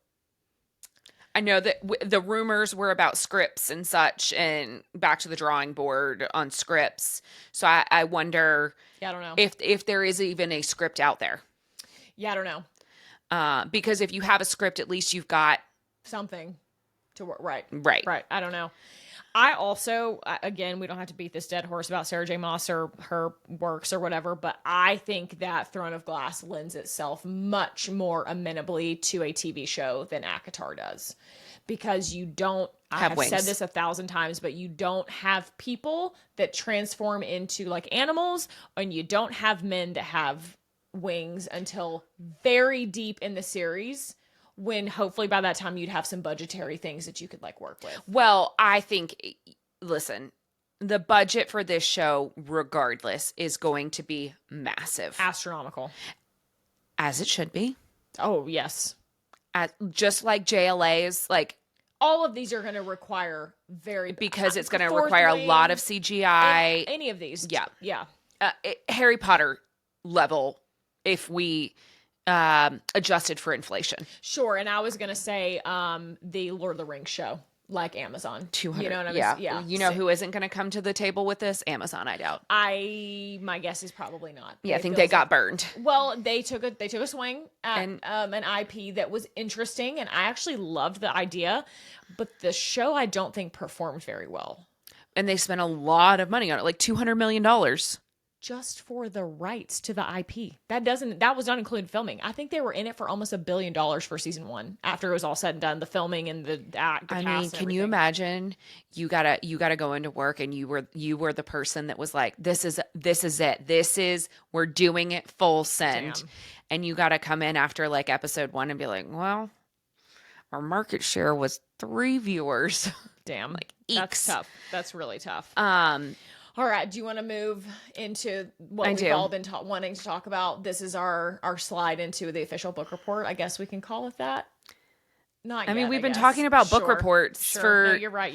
B: I know that the rumors were about scripts and such, and back to the drawing board on scripts. So I wonder
A: I don't know.
B: if there is even a script out there.
A: Yeah, I don't know.
B: Because if you have a script, at least you've got
A: something to work. Right. I don't know. I also, again, we don't have to beat this dead horse about Sarah J. Maas or her works or whatever, but I think that Throne of Glass lends itself much more amenably to a TV show than ACOTAR does. Because you don't, I have said this 1,000 times, but you don't have people that transform into like animals, and you don't have men that have wings until very deep in the series, when hopefully by that time you'd have some budgetary things that you could like work with.
B: Well, I think, listen, the budget for this show, regardless, is going to be massive.
A: Astronomical.
B: As it should be.
A: Oh, yes.
B: Just like JLA's, like...
A: all of these are going to require
B: because it's going to require a lot of CGI.
A: Any of these.
B: Yeah. Harry Potter level, if we... adjusted for inflation.
A: Sure, and I was gonna say the Lord of the Rings show, like Amazon.
B: 200.
A: You know what I mean?
B: Yeah. You know who isn't gonna come to the table with this? Amazon, I doubt.
A: My guess is probably not.
B: Yeah, I think they got burned.
A: Well, they took a swing at an IP that was interesting, and I actually loved the idea, but the show I don't think performed very well.
B: And they spent a lot of money on it, like $200 million.
A: Just for the rights to the IP. That was not included filming. I think they were in it for almost $1 billion for season 1 after it was all said and done, the filming and the cast. I mean,
B: can you imagine you gotta go into work and you were the person that was like, this is it. We're doing it full send. Damn. And you gotta come in after like episode 1 and be like, well, our market share was 3 viewers.
A: Damn.
B: Like,
A: that's tough. That's really tough. All right. Do you want to move into what we've all been wanting to talk about? This is our slide into the official book report. I guess we can call it that. Not yet, I mean,
B: we've been talking about book reports for...
A: No, you're right.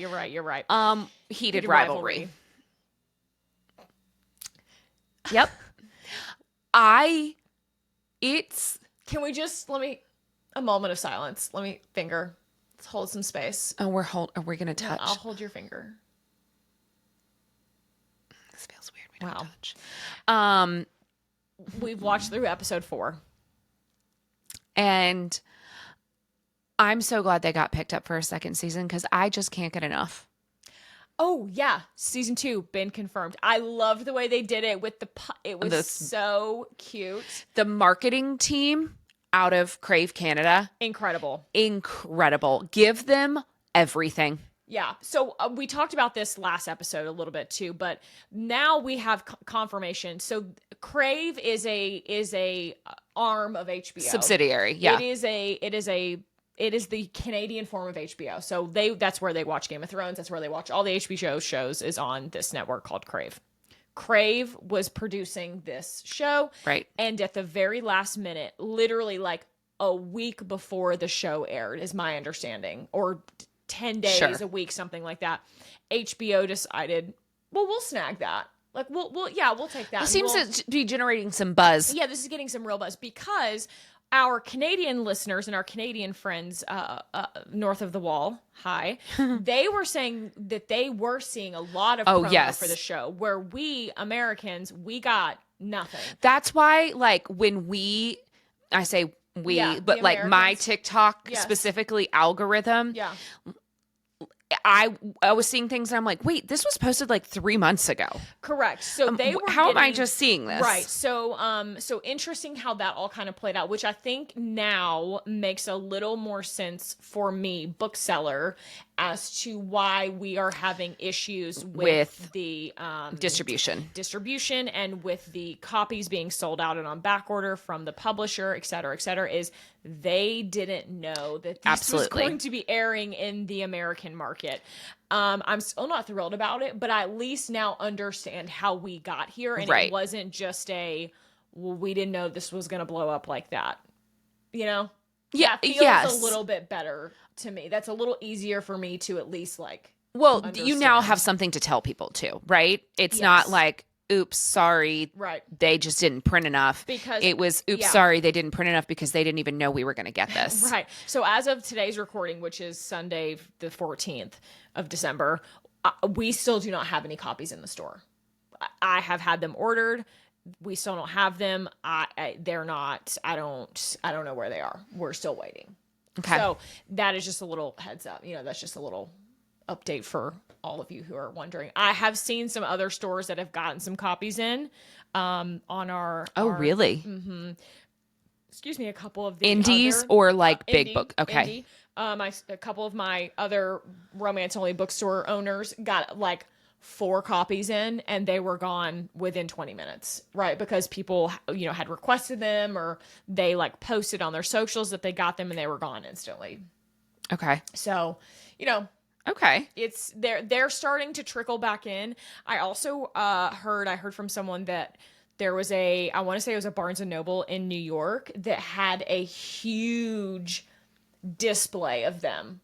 B: Heated Rivalry. Yep.
A: Can we just... a moment of silence. Let me finger. Let's hold some space.
B: Oh, are we going to touch?
A: No, I'll hold your finger.
B: This feels weird. We don't touch.
A: We've watched through episode 4.
B: And I'm so glad they got picked up for a second season because I just can't get enough.
A: Oh, yeah. Season 2, been confirmed. I loved the way they did it with it was so cute.
B: The marketing team out of Crave Canada.
A: Incredible.
B: Give them everything.
A: Yeah. So we talked about this last episode a little bit too, but now we have confirmation. So Crave is a arm of HBO.
B: Subsidiary. Yeah.
A: It is the Canadian form of HBO. So that's where they watch Game of Thrones. That's where they watch all the HBO shows is on this network called Crave. Crave was producing this show.
B: Right.
A: And at the very last minute, literally like a week before the show aired is my understanding, or 10 days, a week, something like that, HBO decided Well, we'll snag that. Like we'll take that.
B: It seems to be generating some buzz.
A: Yeah, this is getting some real buzz because our Canadian listeners and our Canadian friends north of the wall, they were saying that they were seeing a lot of promo for the show, where we Americans, we got nothing.
B: That's why, like, when I say we, but like my TikTok specifically algorithm, I was seeing things and I'm like, wait, this was posted like 3 months ago.
A: Correct. So they were
B: how am I just seeing this?
A: Right. So so interesting how that all kind of played out, which I think now makes a little more sense for me, bookseller, as to why we are having issues with the distribution and with the copies being sold out and on back order from the publisher, et cetera, is they didn't know that this was going to be airing in the American market. I'm still not thrilled about it, but I at least now understand how we got here. And it wasn't just we didn't know this was going to blow up like that. You know? Yeah, it feels a little bit better to me. That's a little easier for me to at least understand.
B: You now have something to tell people too, right? It's not like, oops, sorry, they just didn't print enough. Because it was, oops, sorry, they didn't print enough because they didn't even know we were going to get this.
A: Right. So as of today's recording, which is Sunday, the 14th of December, we still do not have any copies in the store. I have had them ordered. We still don't have them. They're not. I don't know where they are. We're still waiting. Okay. So that is just a little heads up. You know, that's just a little update for all of you who are wondering. I have seen some other stores that have gotten some copies in on our.
B: Oh, really?
A: Mm-hmm. Excuse me. A couple of the
B: indies or like big book. Okay.
A: Indie. A couple of my other romance only bookstore owners got like 4 copies in, and they were gone within 20 minutes, right? Because people, had requested them, or they like posted on their socials that they got them, and they were gone instantly.
B: Okay.
A: So,
B: okay,
A: it's they're starting to trickle back in. I also heard from someone that there was I want to say it was a Barnes and Noble in New York that had a huge display of them.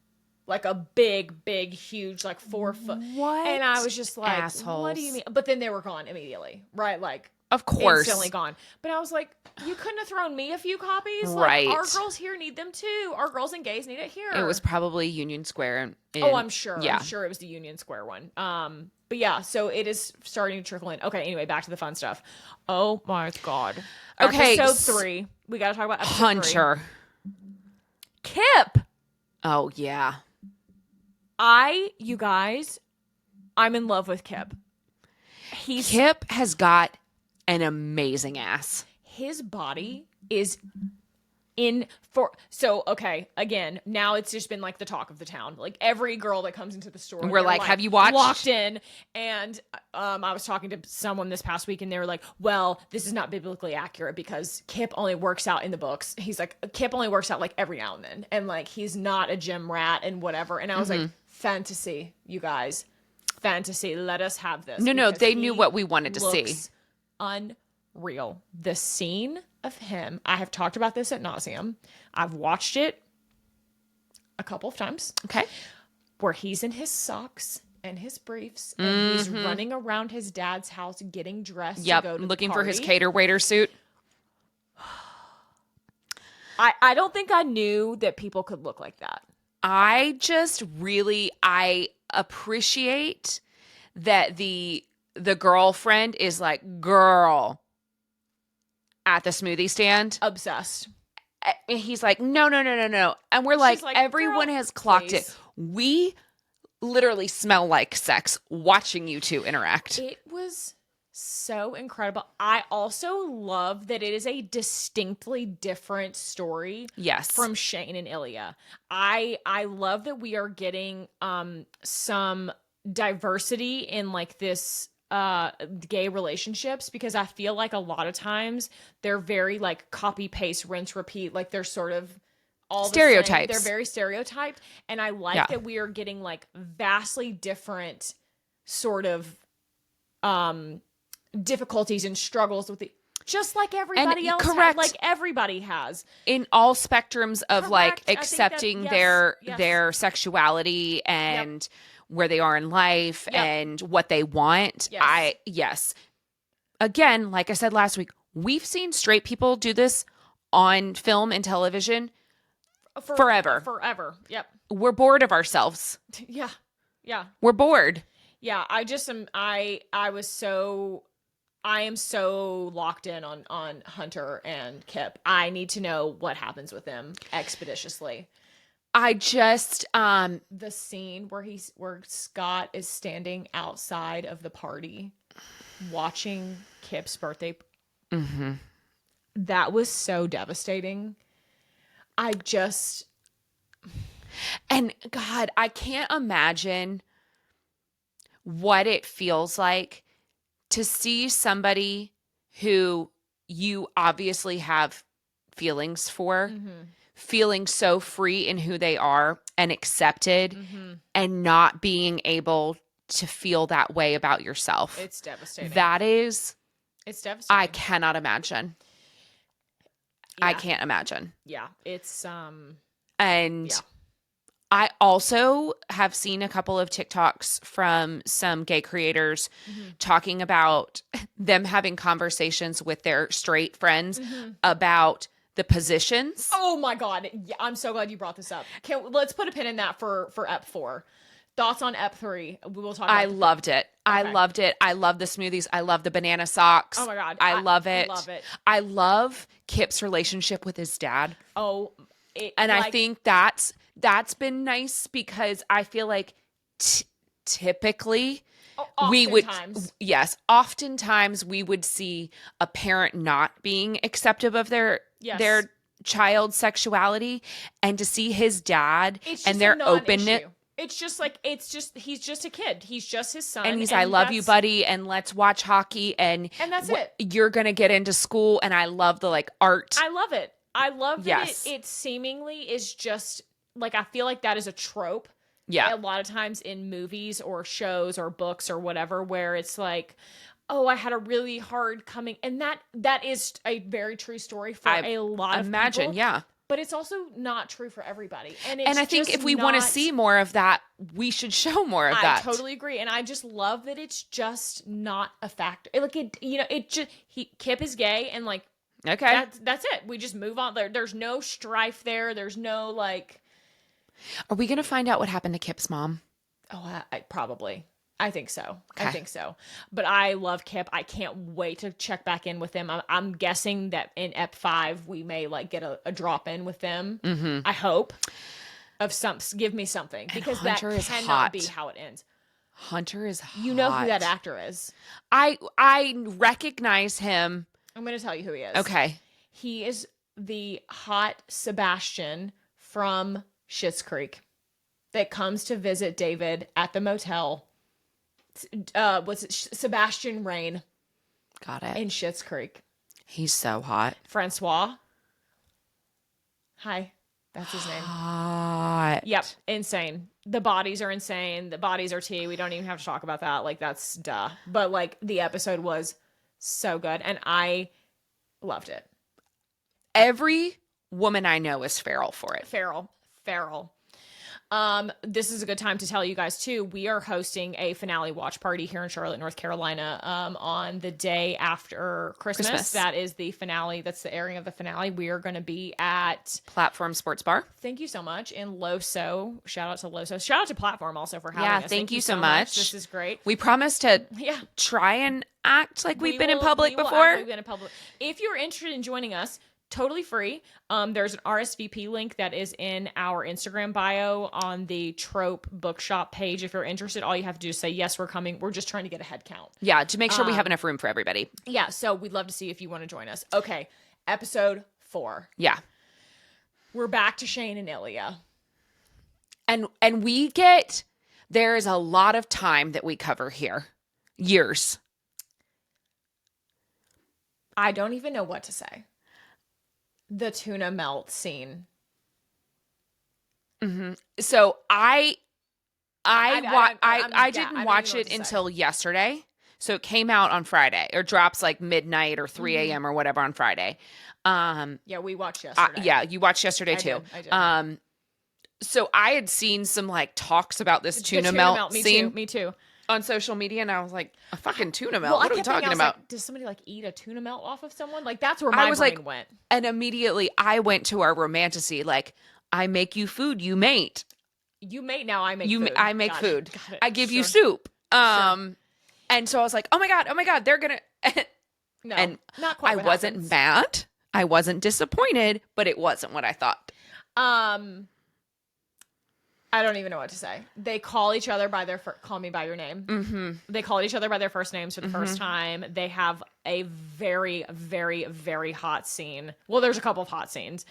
A: Like a big, huge, like 4 foot.
B: What?
A: And I was just like,
B: assholes.
A: What do you mean? But then they were gone immediately, right? Like,
B: of course,
A: instantly gone. But I was like, you couldn't have thrown me a few copies,
B: right?
A: Like, our girls here need them too. Our girls and gays need it here.
B: It was probably Union Square.
A: I'm sure. Yeah, I'm sure it was the Union Square one. But yeah, so it is starting to trickle in. Okay, anyway, back to the fun stuff. Oh my god.
B: Okay,
A: episode 3. We got to talk about episode 3.
B: Hunter.
A: Kip.
B: Oh yeah.
A: You guys, I'm in love with Kip.
B: Kip has got an amazing ass.
A: His body is okay, again, now it's just been like the talk of the town. Like every girl that comes into the store,
B: we're like, have you watched?
A: Locked in. And I was talking to someone this past week, and they were like, well, this is not biblically accurate because Kip only works out in the books. He's like, Kip only works out like every now and then. And like, he's not a gym rat and whatever. And I was like, fantasy, you guys. Fantasy. Let us have this.
B: No, they knew what we wanted to see.
A: Unreal. The scene of him, I have talked about this ad nauseum. I've watched it a couple of times.
B: Okay.
A: Where he's in his socks and his briefs, and he's running around his dad's house getting dressed to go to
B: looking
A: the
B: for
A: party.
B: his cater waiter suit.
A: I don't think I knew that people could look like that.
B: I appreciate that the girlfriend is like, girl, at the smoothie stand.
A: Obsessed.
B: And he's like, no. And we're like, everyone has clocked it. We literally smell like sex watching you two interact.
A: It was so incredible. I also love that it is a distinctly different story.
B: Yes.
A: From Shane and Ilya. I love that we are getting some diversity in like this gay relationships, because I feel like a lot of times they're very like copy paste rinse repeat, like they're sort of all
B: stereotypes.
A: They're very stereotyped, and I like that we are getting like vastly different sort of difficulties and struggles with just like everybody else
B: correct.
A: like everybody has
B: in all spectrums of correct. Like accepting their sexuality and where they are in life
A: Yep.
B: and what they want.
A: Yes.
B: Yes. Again, like I said last week, we've seen straight people do this on film and television forever.
A: Forever. Yep.
B: We're bored of ourselves.
A: Yeah. Yeah.
B: We're bored.
A: Yeah. I just am. I am so locked in on Hunter and Kip. I need to know what happens with them expeditiously.
B: I just
A: The scene where Scott is standing outside of the party watching Kip's birthday.
B: mm-hmm.
A: That was so devastating.
B: And God, I can't imagine what it feels like to see somebody who you obviously have feelings for, feeling so free in who they are and accepted, and not being able to feel that way about yourself.
A: It's devastating. It's devastating.
B: I cannot imagine.
A: Yeah.
B: I can't imagine.
A: Yeah. It's
B: And
A: yeah.
B: I also have seen a couple of TikToks from some gay creators talking about them having conversations with their straight friends about the positions.
A: Oh my God. Yeah, I'm so glad you brought this up. Let's put a pin in that for Ep 4. Thoughts on Ep 3. We will talk about
B: I loved it. I loved it. I love the smoothies. I love the banana socks.
A: Oh my God.
B: I love it.
A: I love it.
B: I love Kip's relationship with his dad.
A: Oh,
B: I think that's been nice because I feel like typically oftentimes we would see a parent not being acceptive of their child's sexuality, and to see his dad and their openness.
A: It's just he's just a kid. He's just his son.
B: And I love you, buddy, and let's watch hockey, and
A: that's it.
B: You're going to get into school, and I love the art.
A: I love it. I love that it seemingly is just, I feel like that is a trope.
B: Yeah.
A: A lot of times in movies or shows or books or whatever, where it's like, oh, I had a really hard coming. And that is a very true story for a lot of people.
B: Yeah.
A: But it's also not true for everybody. And
B: I think if we want to see more of that, we should show more of that.
A: I totally agree. And I just love that it's just not a factor. Kip is gay, and
B: okay.
A: That's it. We just move on. There's no strife there. There's no
B: Are we going to find out what happened to Kip's mom?
A: Oh, probably. I think so.
B: Okay.
A: I think so. But I love Kip. I can't wait to check back in with them. I'm guessing that in Ep 5 we may get a drop in with them. Mm-hmm. I hope of give me something, because that cannot be how it ends.
B: Hunter is hot.
A: You know who that actor is?
B: I recognize him.
A: I'm going to tell you who he is.
B: Okay.
A: He is the hot Sebastian from Schitt's Creek that comes to visit David at the motel. Was it Sebastian Rain?
B: Got it.
A: In Schitt's Creek.
B: He's so hot.
A: Francois. Hi. That's his name.
B: Hot.
A: Yep. Insane. The bodies are insane. The bodies are tea. We don't even have to talk about that. That's duh. But the episode was so good, and I loved it.
B: Every woman I know is feral for it.
A: Feral. This is a good time to tell you guys too, we are hosting a finale watch party here in Charlotte, North Carolina, on the day after Christmas. That is the finale. That's the airing of the finale. We are going to be at
B: Platform Sports Bar.
A: Thank you so much. In Loso. Shout out to Loso. Shout out to Platform also for having us.
B: Thank you so much.
A: This is great.
B: We promise to try and act like we've been in public before.
A: We've been in public. If you're interested in joining us, totally free. There's an RSVP link that is in our Instagram bio on the Trope Bookshop page. If you're interested, all you have to do is say, yes, we're coming. We're just trying to get a head count.
B: Yeah, to make sure we have enough room for everybody.
A: Yeah, so we'd love to see if you want to join us. Okay, episode 4.
B: Yeah.
A: We're back to Shane and Ilya.
B: And there is a lot of time that we cover here. Years.
A: I don't even know what to say. The tuna melt scene.
B: Mm-hmm. So I didn't watch it until yesterday. So it came out on Friday, or drops midnight or 3 a.m. or whatever on Friday.
A: Yeah, we watched yesterday.
B: You watched yesterday too.
A: I did.
B: So I had seen some like talks about this
A: The
B: tuna melt
A: Me
B: scene
A: too. Me too.
B: on social media, and I was like, a fucking tuna melt?
A: Well,
B: What are we talking about?
A: Like, does somebody like eat a tuna melt off of someone? Like that's where
B: I
A: my
B: was
A: brain
B: like,
A: went.
B: and immediately I went to our romantasy, like, I make you food, you mate.
A: You mate now. I make food.
B: I make
A: Got
B: food.
A: it.
B: I give you
A: Sure.
B: soup. And so I was like, oh my god, they're gonna.
A: No,
B: and
A: not quite.
B: I
A: what
B: wasn't
A: happens.
B: mad. I wasn't disappointed, but it wasn't what I thought.
A: I don't even know what to say. They call each other by their call me by your name.
B: Mm-hmm.
A: They call each other by their first names for the first time. They have a very, very, very hot scene. Well, there's a couple of hot scenes,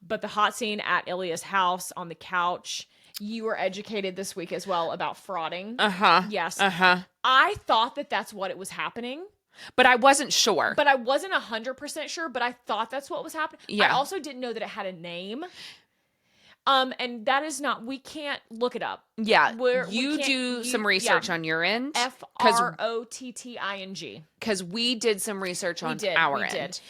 A: but the hot scene at Ilya's house on the couch. You were educated this week as well about frauding. Yes. I thought that that's what it was happening.
B: But I wasn't sure.
A: But I wasn't 100% sure, but I thought that's what was happening.
B: Yeah.
A: I also didn't know that it had a name. And that is not, we can't look it up.
B: Yeah. You do some research on your end.
A: FROTTING.
B: Because we did some research on our end.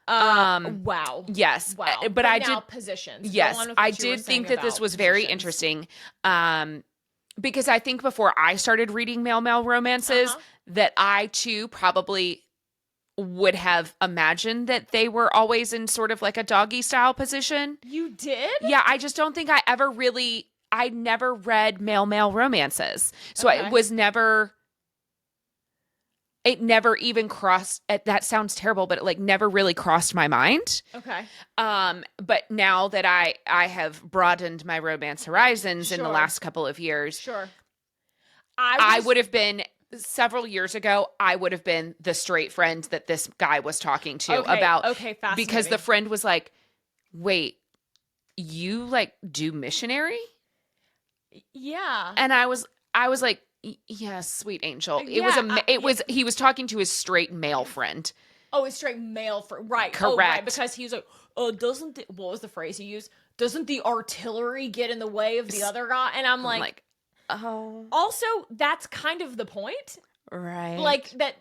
A: Wow.
B: Yes.
A: Wow.
B: But I
A: now
B: did.
A: Positions.
B: Yes. I did think that this was very interesting. Because I think before I started reading male romances, that I too probably would have imagined that they were always in sort of like a doggy style position.
A: You did?
B: Yeah, I just don't think I never read male romances. So it never even crossed, that sounds terrible, but it like never really crossed my mind.
A: Okay.
B: But now that I have broadened my romance horizons in the last couple of years.
A: Sure.
B: I would have been several years ago, I would have been the straight friend that this guy was talking to about.
A: Okay, fascinating.
B: Because the friend was like, wait, you like do missionary?
A: Yeah.
B: And I was like, yes, sweet angel. He was talking to his straight male friend.
A: Oh, his straight male friend. Right.
B: Correct.
A: Oh, right. Because he was like, what was the phrase he used? Doesn't the artillery get in the way of the other guy? And I'm like,
B: oh.
A: Also, that's kind of the point.
B: Right.
A: Like that.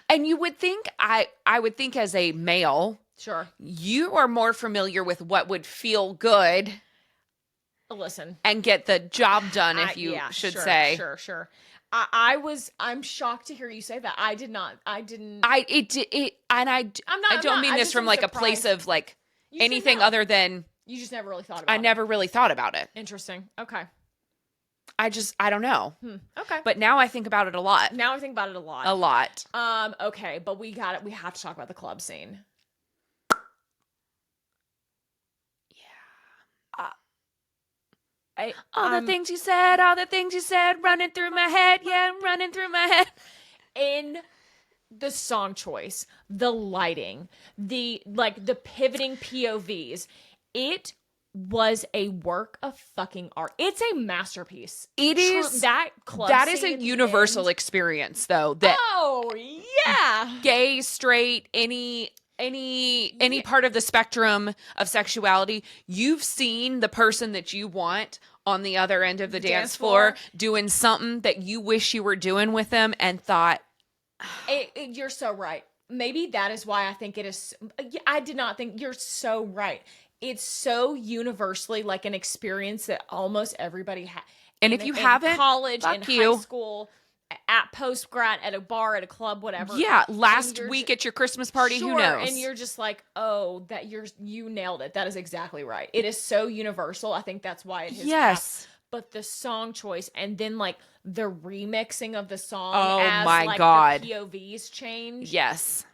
B: And you would think, I would think as a male,
A: sure,
B: you are more familiar with what would feel good.
A: Listen.
B: And get the job done, if you should say.
A: Sure. I'm shocked to hear you say that. I didn't.
B: I don't mean this from like a place of like anything other than.
A: You just never really thought about it.
B: I never really thought about it.
A: Interesting. Okay.
B: I don't know.
A: Okay.
B: But now I think about it a lot.
A: Now I think about it a lot.
B: A lot.
A: Okay, but we got it. We have to talk about the club scene.
B: Yeah. All the things you said, running through my head. Yeah, running through my head.
A: In the song choice, the lighting, the pivoting POVs, it was a work of fucking art. It's a masterpiece.
B: It is.
A: That club
B: that
A: scene
B: is a universal experience, though. That
A: yeah,
B: gay, straight, any part of the spectrum of sexuality, you've seen the person that you want on the other end of the dance floor doing something that you wish you were doing with them, and thought,
A: you're so right. Maybe that is why I think it is. I did not think. You're so right. It's so universally like an experience that almost everybody has.
B: And if you haven't,
A: college, in high school, at post-grad, at a bar, at a club, whatever.
B: Yeah, last week at your Christmas party, who knows?
A: And you're just like, oh, you nailed it. That is exactly right. It is so universal. I think that's why it has passed. But the song choice and then like the remixing of the song as my God. The POVs change.
B: Yes.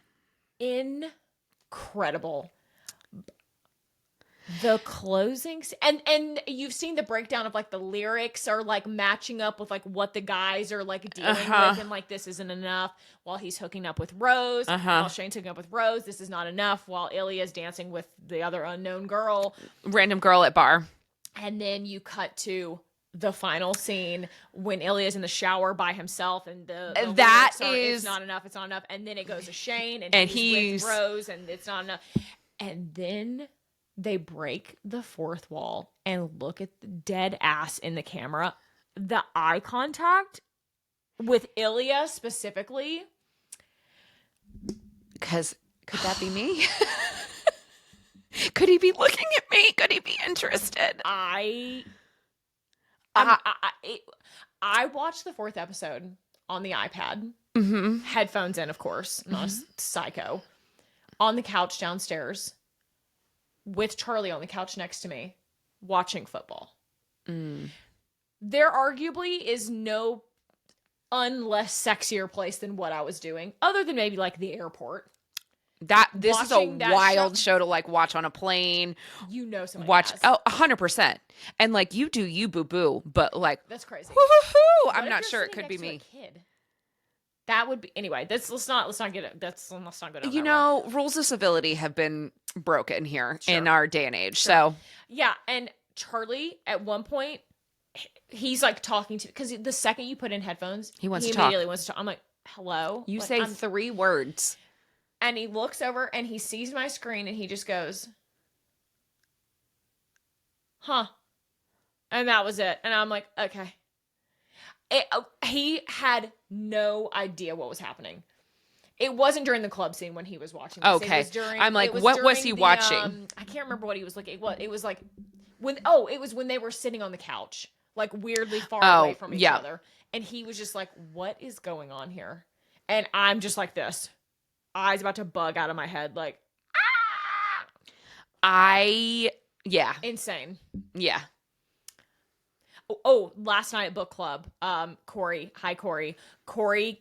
A: Incredible. The closings and you've seen the breakdown of like the lyrics are like matching up with like what the guys are like dealing with, and like this isn't enough while he's hooking up with Rose, while Shane's hooking up with Rose, this is not enough while Ilya's dancing with the other unknown girl,
B: random girl at bar.
A: And then you cut to the final scene when Ilya's in the shower by himself, and it's not enough, and then it goes to Shane and he's with Rose and it's not enough, and then they break the fourth wall and look at the dead ass in the camera. The eye contact with Ilya specifically.
B: Because could that be me? Could he be looking at me? Could he be interested?
A: I watched the 4th episode on the iPad, headphones in, of course, not a psycho, on the couch downstairs with Charlie on the couch next to me watching football. There arguably is no less sexier place than what I was doing, other than maybe like the airport.
B: This is a wild show to like watch on a plane.
A: You know, somebody
B: watch.
A: has.
B: Oh, 100%. And like you do, you boo boo, but like
A: that's crazy.
B: Woo-hoo-hoo, I'm not sure it could be me.
A: Kid? That would be anyway. Let's not get it. Let's not go down.
B: You know, rules of civility have been broken here in our day and age.
A: Sure.
B: So
A: yeah, and Charlie at one point, he's like talking to, because the second you put in headphones,
B: he
A: immediately wants to talk. I'm like, hello.
B: You
A: like,
B: say 3 words.
A: And he looks over and he sees my screen and he just goes, huh. And that was it. And I'm like, okay. He had no idea what was happening. It wasn't during the club scene when he was watching this.
B: Okay.
A: It was during,
B: I'm like, what was he watching?
A: I can't remember what he was looking. It was like it was when they were sitting on the couch, like weirdly far away from each other. And he was just like, what is going on here? And I'm just like this. Eyes about to bug out of my head, like, insane.
B: Yeah.
A: Oh, last night at book club, Corey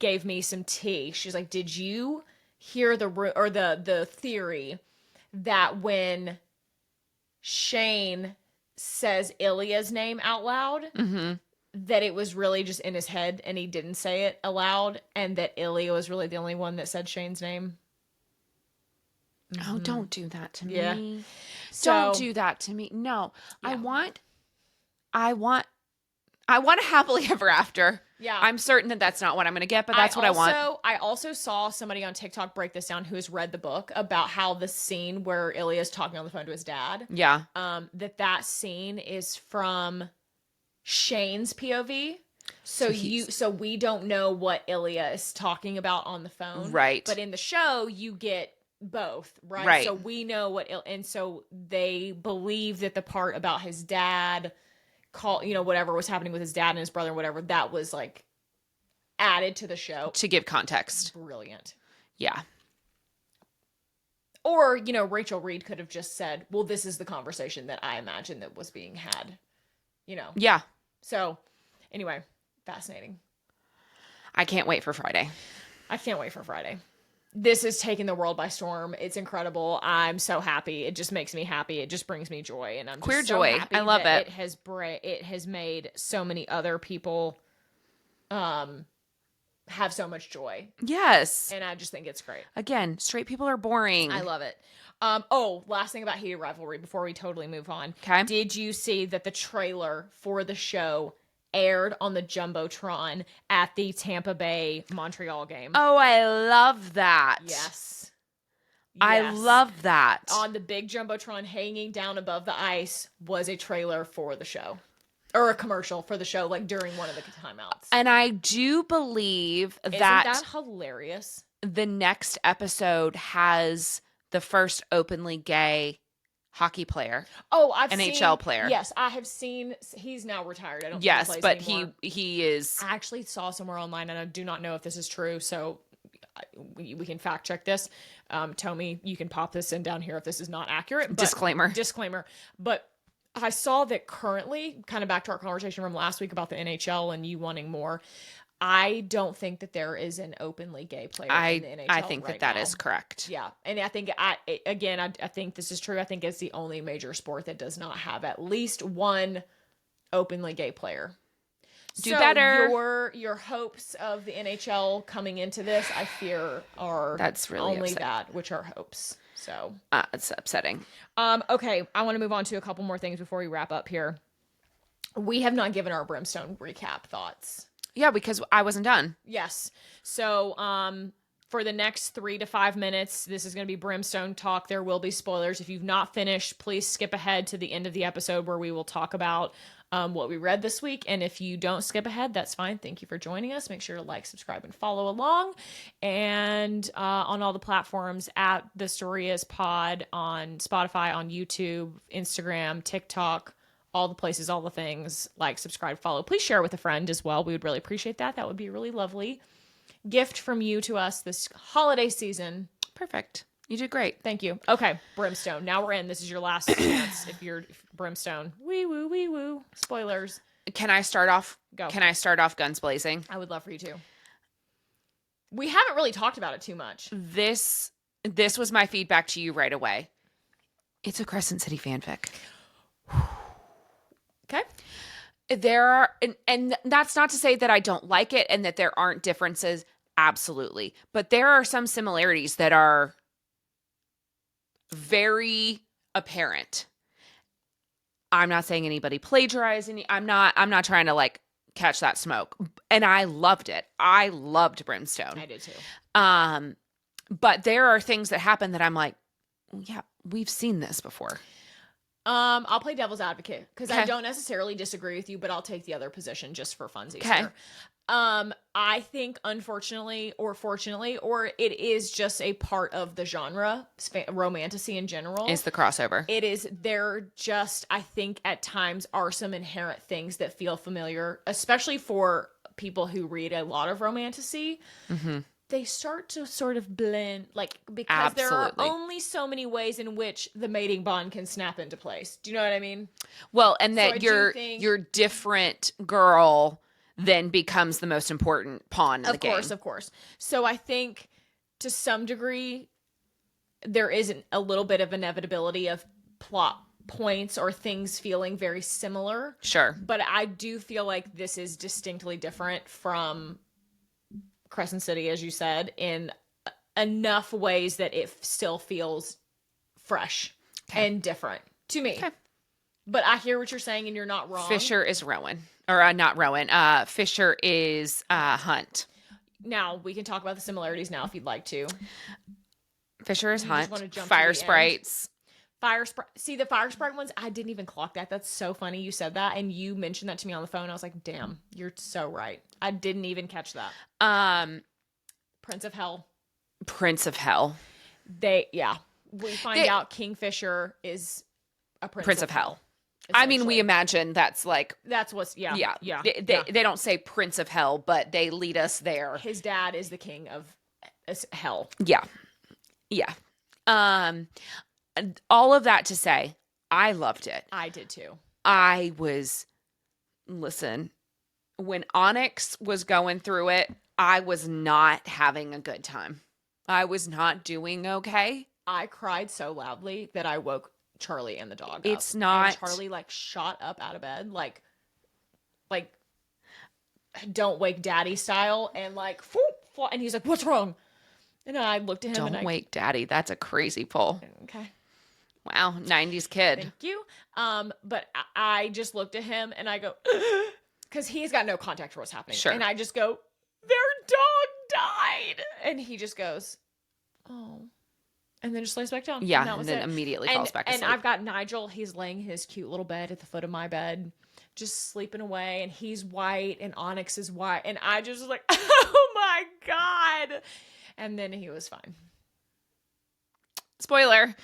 A: gave me some tea. She's like, did you hear the theory that when Shane says Ilya's name out loud, that it was really just in his head and he didn't say it aloud, and that Ilya was really the only one that said Shane's name?
B: Oh, don't do that to me.
A: Yeah.
B: Don't do that to me. No. Yeah. I want a happily ever after.
A: Yeah.
B: I'm certain that that's not what I'm going to get, but that's what I want.
A: I also saw somebody on TikTok break this down who has read the book about how the scene where Ilya is talking on the phone to his dad.
B: Yeah.
A: That scene is from Shane's POV. So we don't know what Ilya is talking about on the phone.
B: Right.
A: But in the show, you get both, right?
B: Right.
A: So we know and so they believe that the part about his dad whatever was happening with his dad and his brother and whatever, that was like added to the show.
B: To give context.
A: Brilliant.
B: Yeah.
A: Or, Rachel Reed could have just said, well, this is the conversation that I imagine that was being had,
B: Yeah.
A: So, anyway, fascinating.
B: I can't wait for Friday.
A: I can't wait for Friday. This is taking the world by storm. It's incredible. I'm so happy. It just makes me happy. It just brings me joy, and I'm
B: queer
A: just
B: joy.
A: So happy
B: I love
A: that
B: it.
A: It has made so many other people have so much joy.
B: Yes.
A: And I just think it's great.
B: Again, straight people are boring.
A: I love it. Last thing about Heated Rivalry before we totally move on.
B: Okay.
A: Did you see that the trailer for the show aired on the Jumbotron at the Tampa Bay Montreal game?
B: Oh, I love that.
A: Yes.
B: I love that.
A: On the big Jumbotron hanging down above the ice was a trailer for the show. Or a commercial for the show, like during one of the timeouts.
B: And I do believe
A: Isn't that hilarious?
B: The next episode has the first openly gay hockey player.
A: Oh, I've
B: NHL
A: seen,
B: player.
A: Yes, I have seen. He's now retired. I don't.
B: Yes,
A: think he
B: but
A: plays anymore.
B: he is.
A: I actually saw somewhere online, and I do not know if this is true. So we can fact check this. Tommy, you can pop this in down here if this is not accurate.
B: Disclaimer.
A: But I saw that currently, kind of back to our conversation from last week about the NHL and you wanting more. I don't think that there is an openly gay player in the NHL.
B: I think
A: right
B: that
A: now.
B: Is correct.
A: Yeah. And I think, I think this is true. I think it's the only major sport that does not have at least one openly gay player.
B: Do better.
A: Your hopes of the NHL coming into this, I fear, are
B: that's really
A: only
B: upsetting.
A: that, which are hopes. So
B: it's upsetting.
A: Okay, I want to move on to a couple more things before we wrap up here. We have not given our Brimstone recap thoughts.
B: Yeah, because I wasn't done.
A: Yes. So, for the next 3 to 5 minutes, this is going to be Brimstone talk. There will be spoilers. If you've not finished, please skip ahead to the end of the episode where we will talk about what we read this week. And if you don't skip ahead, that's fine. Thank you for joining us. Make sure to like, subscribe, and follow along. And on all the platforms at The Story Is Pod, on Spotify, on YouTube, Instagram, TikTok, all the places, all the things. Like, subscribe, follow. Please share with a friend as well. We would really appreciate that. That would be really lovely. Gift from you to us this holiday season.
B: Perfect. You did great.
A: Thank you. Okay, Brimstone. Now we're in. This is your last chance. If you're Brimstone, wee woo, wee woo. Spoilers.
B: Can I start off?
A: Go.
B: Can I start off guns blazing?
A: I would love for you to. We haven't really talked about it too much.
B: This was my feedback to you right away. It's a Crescent City fanfic.
A: Okay.
B: There are, and that's not to say that I don't like it and that there aren't differences. Absolutely. But there are some similarities that are very apparent. I'm not saying anybody plagiarized any. I'm not trying to like catch that smoke. And I loved it. I loved Brimstone.
A: I did too.
B: But there are things that happen that I'm like, yeah, we've seen this before.
A: I'll play devil's advocate because I
B: Okay.
A: don't necessarily disagree with you, but I'll take the other position just for funsies
B: Okay.
A: here. I think unfortunately or fortunately, or it is just a part of the genre, romantasy in general.
B: Is the crossover.
A: It is, there just, I think at times are some inherent things that feel familiar, especially for people who read a lot of romantasy.
B: Mm-hmm.
A: They start to sort of blend, like, because there are
B: Absolutely.
A: only so many ways in which the mating bond can snap into place. Do you know what I mean?
B: Well, and
A: So I
B: that
A: do think-
B: your different girl then becomes the most important pawn in the game.
A: Of course. So I think to some degree, there is a little bit of inevitability of plot points or things feeling very similar.
B: Sure.
A: But I do feel like this is distinctly different from Crescent City, as you said, in enough ways that it still feels fresh and different to me.
B: Okay.
A: But I hear what you're saying, and you're not wrong.
B: Fisher is Rowan. Or not Rowan. Fisher is Hunt.
A: Now, we can talk about the similarities now if you'd like to.
B: Fisher is
A: You just
B: Hunt.
A: wanna jump to
B: Fire
A: the end?
B: sprites.
A: Fire sprite. See, the fire sprite ones, I didn't even clock that. That's so funny you said that, and you mentioned that to me on the phone. I was like, damn, you're so right. I didn't even catch that. Prince of Hell.
B: Prince of Hell.
A: We find out Kingfisher is a
B: Prince of Hell. I mean, we
A: essentially.
B: imagine that's like,
A: That's what's, yeah.
B: They don't say Prince of Hell, but they lead us there.
A: His dad is the king of hell.
B: Yeah. Yeah. All of that to say, I loved it.
A: I did too.
B: Listen, when Onyx was going through it, I was not having a good time. I was not doing okay.
A: I cried so loudly that I woke Charlie and the dog up.
B: It's not-
A: And Charlie like shot up out of bed, like don't wake daddy style, and like and he's like, what's wrong? And I looked at him
B: Don't
A: and
B: wake daddy. That's a crazy pull.
A: okay,
B: Wow. 90s kid.
A: thank you. But I just looked at him and I go, because he's got no context for what's happening.
B: Sure.
A: And I just go, their dog died. And he just goes, oh. And then just lays back down.
B: Yeah.
A: that
B: And
A: was
B: then
A: it.
B: immediately falls back asleep.
A: And I've got Nigel. He's laying his cute little bed at the foot of my bed, just sleeping away. And he's white and Onyx is white. And I just was like, oh my God. And then he was fine.
B: Spoiler.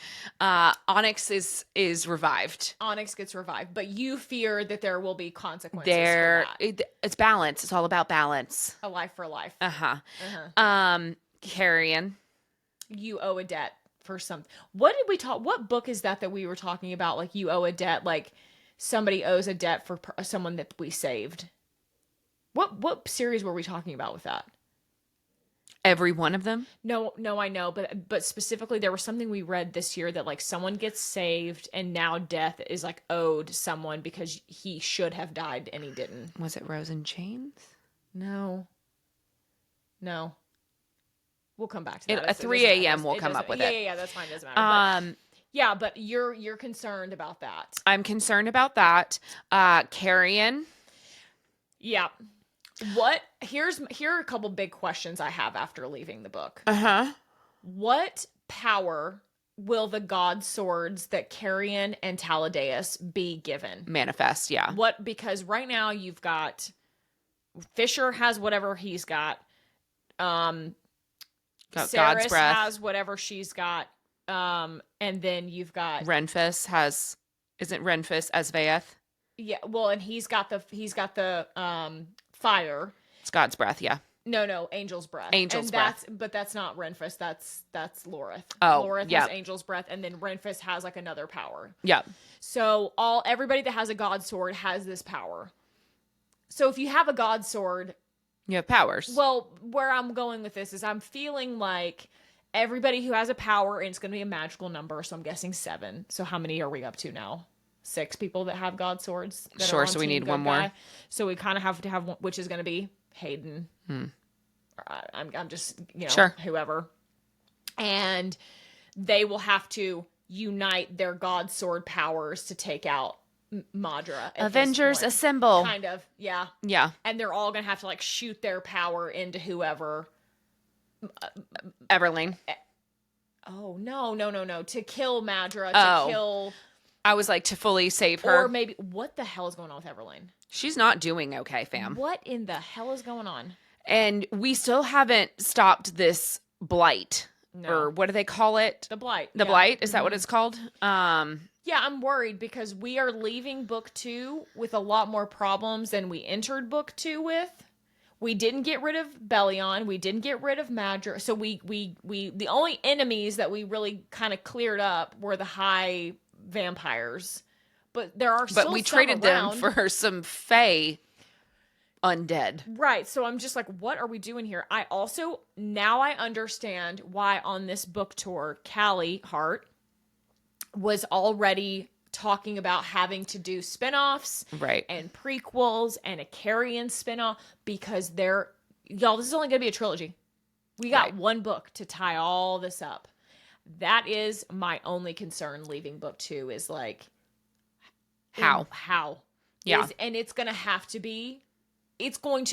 B: Onyx is revived.
A: Onyx gets revived. But you fear that there will be consequences for that.
B: It's balance. It's all about balance.
A: A life for a life.
B: Uh-huh. Carrion.
A: You owe a debt for something. What did we talk? What book is that we were talking about? Like you owe a debt, like somebody owes a debt for someone that we saved. What series were we talking about with that?
B: Every one of them?
A: No, I know, but specifically there was something we read this year that like someone gets saved and now death is like owed someone because he should have died and he didn't.
B: Was it Rose and Chains?
A: No. We'll come back to that.
B: At 3 a.m. we'll come up with it.
A: Yeah, that's fine. Doesn't matter. But, yeah, but you're concerned about that.
B: I'm concerned about that. Carrion.
A: Yeah. Here are a couple big questions I have after leaving the book.
B: Uh-huh.
A: What power will the god swords that Carrion and Taladeus be given?
B: Manifest, yeah.
A: Because right now you've got Fisher has whatever he's got.
B: God's
A: Saris
B: breath.
A: has whatever she's got. And then you've got
B: isn't Renfis Esvaeth?
A: Yeah, well, and he's got the fire.
B: It's God's breath, yeah.
A: No, Angel's breath.
B: Angel's breath.
A: But that's not Renfis. That's Lorith.
B: Oh,
A: Lorith
B: yeah.
A: has Angel's breath, and then Renfis has like another power.
B: Yeah.
A: So everybody that has a god sword has this power. So if you have a god sword,
B: you have powers.
A: well, where I'm going with this is I'm feeling like everybody who has a power, and it's going to be a magical number, so I'm guessing 7. So how many are we up to now? 6 people that have god swords.
B: Sure, so we need one more.
A: So we kind of have to have one, which is going to be Hayden. I'm just,
B: sure.
A: Whoever. And they will have to unite their god sword powers to take out Madra.
B: Avengers assemble.
A: Kind of, yeah.
B: Yeah.
A: And they're all going to have to like shoot their power into whoever.
B: Everlane.
A: Oh, no. To kill Madra,
B: Oh.
A: to kill...
B: I was like, to fully save her.
A: Or maybe, what the hell is going on with Everlane?
B: She's not doing okay, fam.
A: What in the hell is going on?
B: And we still haven't stopped this blight.
A: No.
B: Or what do they call it?
A: The Blight.
B: The blight? Is that what it's called?
A: Yeah, I'm worried because we are leaving book 2 with a lot more problems than we entered book 2 with. We didn't get rid of Bellion. We didn't get rid of Madra. So we the only enemies that we really kind of cleared up were the high vampires. But there are still
B: But we
A: some
B: traded
A: around.
B: them for some fae undead.
A: Right. So I'm just like, what are we doing here? Now I understand why on this book tour, Callie Hart was already talking about having to do spinoffs,
B: right,
A: and prequels and a Carrion spinoff, because y'all, this is only going to be a trilogy. We got one book to tie all this up. That is my only concern leaving book 2 is like,
B: how? Yeah.
A: And it's going to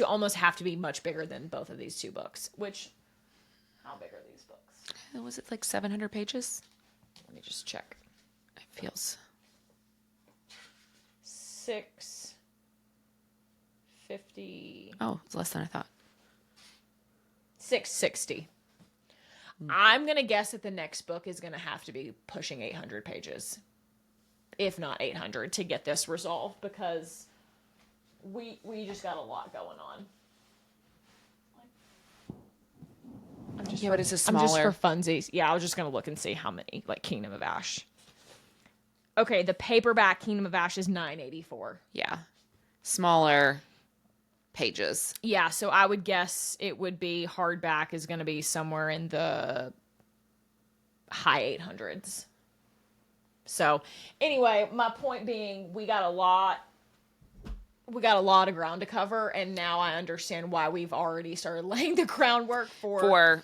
A: almost have to be much bigger than both of these 2 books, how big are these books?
B: Was it like 700 pages?
A: Let me just check.
B: It feels
A: 650.
B: Oh, it's less than I thought.
A: 660. I'm going to guess that the next book is going to have to be pushing 800 pages, if not 800, to get this resolved, because we just got a lot going on.
B: But it's a smaller.
A: I'm just for funsies. Yeah, I was just going to look and see how many, like Kingdom of Ash. Okay, the paperback Kingdom of Ash is 984.
B: Yeah. Smaller pages.
A: Yeah, so I would guess it would be hardback is going to be somewhere in the high 800s. So, anyway, my point being, we got a lot of ground to cover, and now I understand why we've already started laying the groundwork for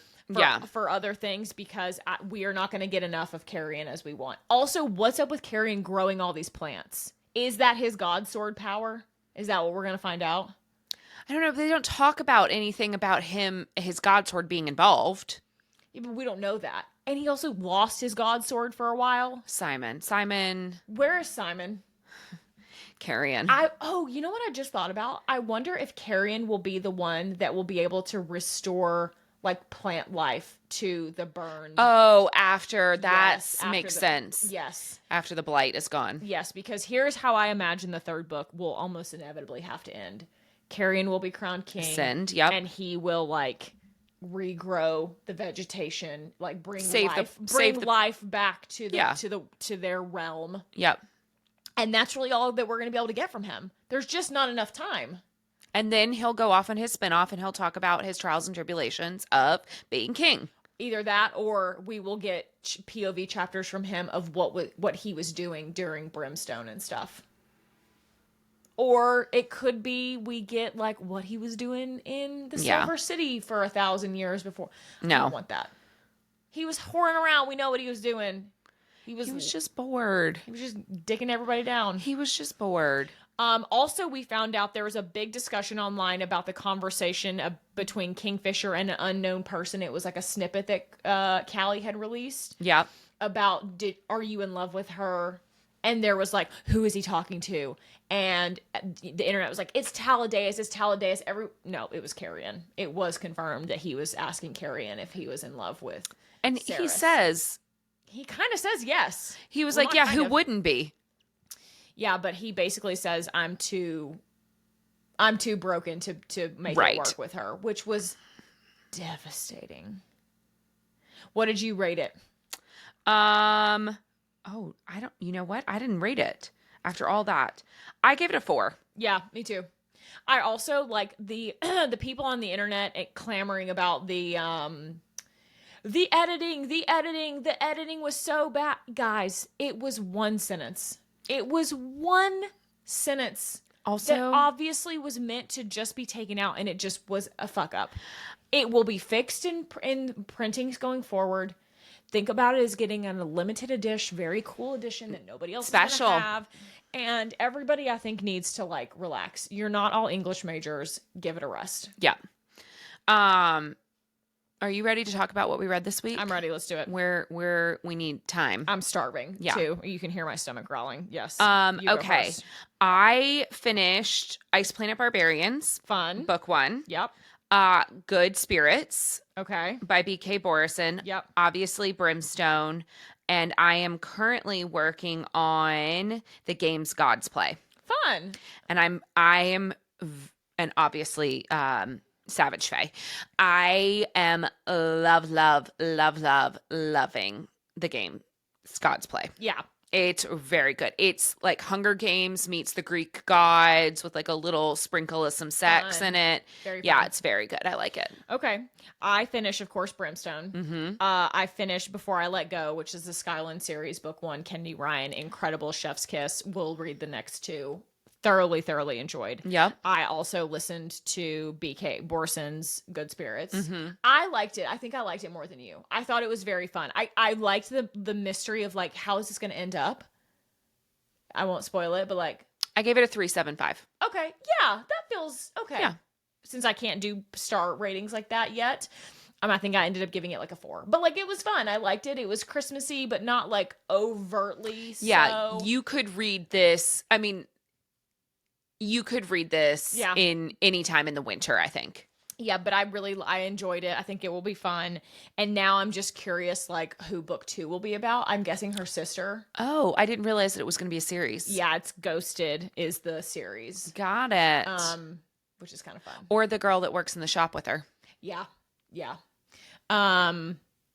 A: other things, because we are not going to get enough of Carrion as we want. Also, what's up with Carrion growing all these plants? Is that his god sword power? Is that what we're going to find out?
B: I don't know. They don't talk about anything about his god sword being involved.
A: Yeah, but we don't know that. And he also lost his god sword for a while.
B: Simon.
A: Where is Simon?
B: Carrion.
A: You know what I just thought about? I wonder if Carrion will be the one that will be able to restore like plant life to the burned.
B: Oh, after that
A: Yes,
B: sense.
A: Yes.
B: After the blight is gone.
A: Yes, because here's how I imagine the 3rd book will almost inevitably have to end. Carrion will be crowned king.
B: Ascend, yep.
A: And he will like regrow the vegetation, like bring life back to their realm.
B: Yep.
A: And that's really all that we're going to be able to get from him. There's just not enough time.
B: And then he'll go off on his spinoff and he'll talk about his trials and tribulations of being king.
A: Either that, or we will get POV chapters from him of what he was doing during Brimstone and stuff. Or it could be we get like what he was doing in the Silver City for 1,000 years before.
B: No.
A: I don't want that. He was whoring around. We know what he was doing. He was
B: just bored.
A: He was just dicking everybody down.
B: He was just bored.
A: Also, we found out there was a big discussion online about the conversation between Kingfisher and an unknown person. It was like a snippet that Callie had released.
B: Yeah.
A: About are you in love with her? And there was like, who is he talking to? And the internet was like, it's Talladega, it's Talladega. No, it was Carrion. It was confirmed that he was asking Carrion if he was in love with.
B: And
A: Saris. He kind of says yes.
B: He was like, yeah, who wouldn't be?
A: Yeah, but he basically says, I'm too broken to make it work with her, which was devastating. What did you rate it?
B: You know what? I didn't rate it after all that. I gave it a 4.
A: Yeah, me too. I also like the people on the internet clamoring about the editing. The editing was so bad. Guys, it was one sentence. It was one sentence. Also, that obviously was meant to just be taken out, and it just was a fuck up. It will be fixed in printings going forward. Think about it as getting a limited edition, very cool edition that nobody else is going to have. And everybody, I think, needs to like relax. You're not all English majors. Give it a rest.
B: Yeah. Are you ready to talk about what we read this week?
A: I'm ready. Let's do it.
B: Where we need time.
A: I'm starving too. You can hear my stomach growling. Yes.
B: Okay. I finished Ice Planet Barbarians.
A: Fun.
B: Book 1.
A: Yep.
B: Good Spirits.
A: Okay.
B: By B.K. Borison.
A: Yep.
B: Obviously Brimstone. And I am currently working on the games Gods Play.
A: Fun.
B: And and obviously Savage Fae. I am loving the game Gods Play.
A: Yeah.
B: It's very good. It's like Hunger Games meets the Greek gods with like a little sprinkle of some sex in it. Very fun. It's very good. I like it.
A: Okay. I finished, of course, Brimstone.
B: Mm-hmm.
A: I finished Before I Let Go, which is the Skyland series, book 1, Kendi Ryan, incredible chef's kiss. We'll read the next 2. Thoroughly enjoyed.
B: Yep.
A: I also listened to B.K. Borison's Good Spirits.
B: Mm-hmm.
A: I liked it. I think I liked it more than you. I thought it was very fun. I liked the mystery of like, how is this going to end up? I won't spoil it, but like,
B: I gave it a 3.75.
A: Okay. Yeah, that feels okay.
B: Yeah.
A: Since I can't do star ratings like that yet, I think I ended up giving it like a 4. But like, it was fun. I liked it. It was Christmassy, but not like overtly so.
B: Yeah, you could read this. I mean, you could read this in any time in the winter, I think.
A: Yeah, but I enjoyed it. I think it will be fun. And now I'm just curious, like, who book 2 will be about. I'm guessing her sister.
B: Oh, I didn't realize that it was going to be a series.
A: Yeah, it's Ghosted is the series.
B: Got it.
A: Which is kind of fun.
B: Or the girl that works in the shop with her.
A: Yeah.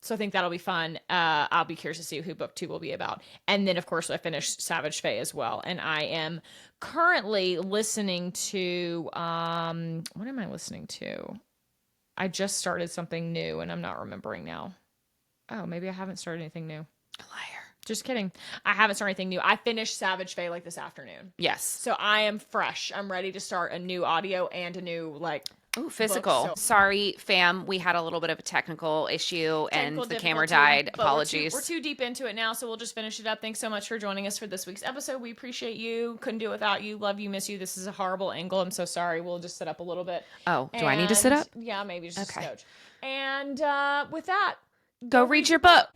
A: So I think that'll be fun. I'll be curious to see who book 2 will be about. And then, of course, I finished Savage Fae as well. And I am currently listening to, what am I listening to? I just started something new and I'm not remembering now. Oh, maybe I haven't started anything new.
B: A liar.
A: Just kidding. I haven't started anything new. I finished Savage Fae like this afternoon.
B: Yes.
A: So I am fresh. I'm ready to start a new audio and a new
B: Ooh, physical. Sorry, fam. We had a little bit of a technical issue and the camera died. Apologies.
A: We're too deep into it now, so we'll just finish it up. Thanks so much for joining us for this week's episode. We appreciate you. Couldn't do it without you. Love you, miss you. This is a horrible angle. I'm so sorry. We'll just sit up a little bit.
B: Oh, do I need to sit up?
A: Yeah, maybe just a skoch. And with that,
B: go read your book.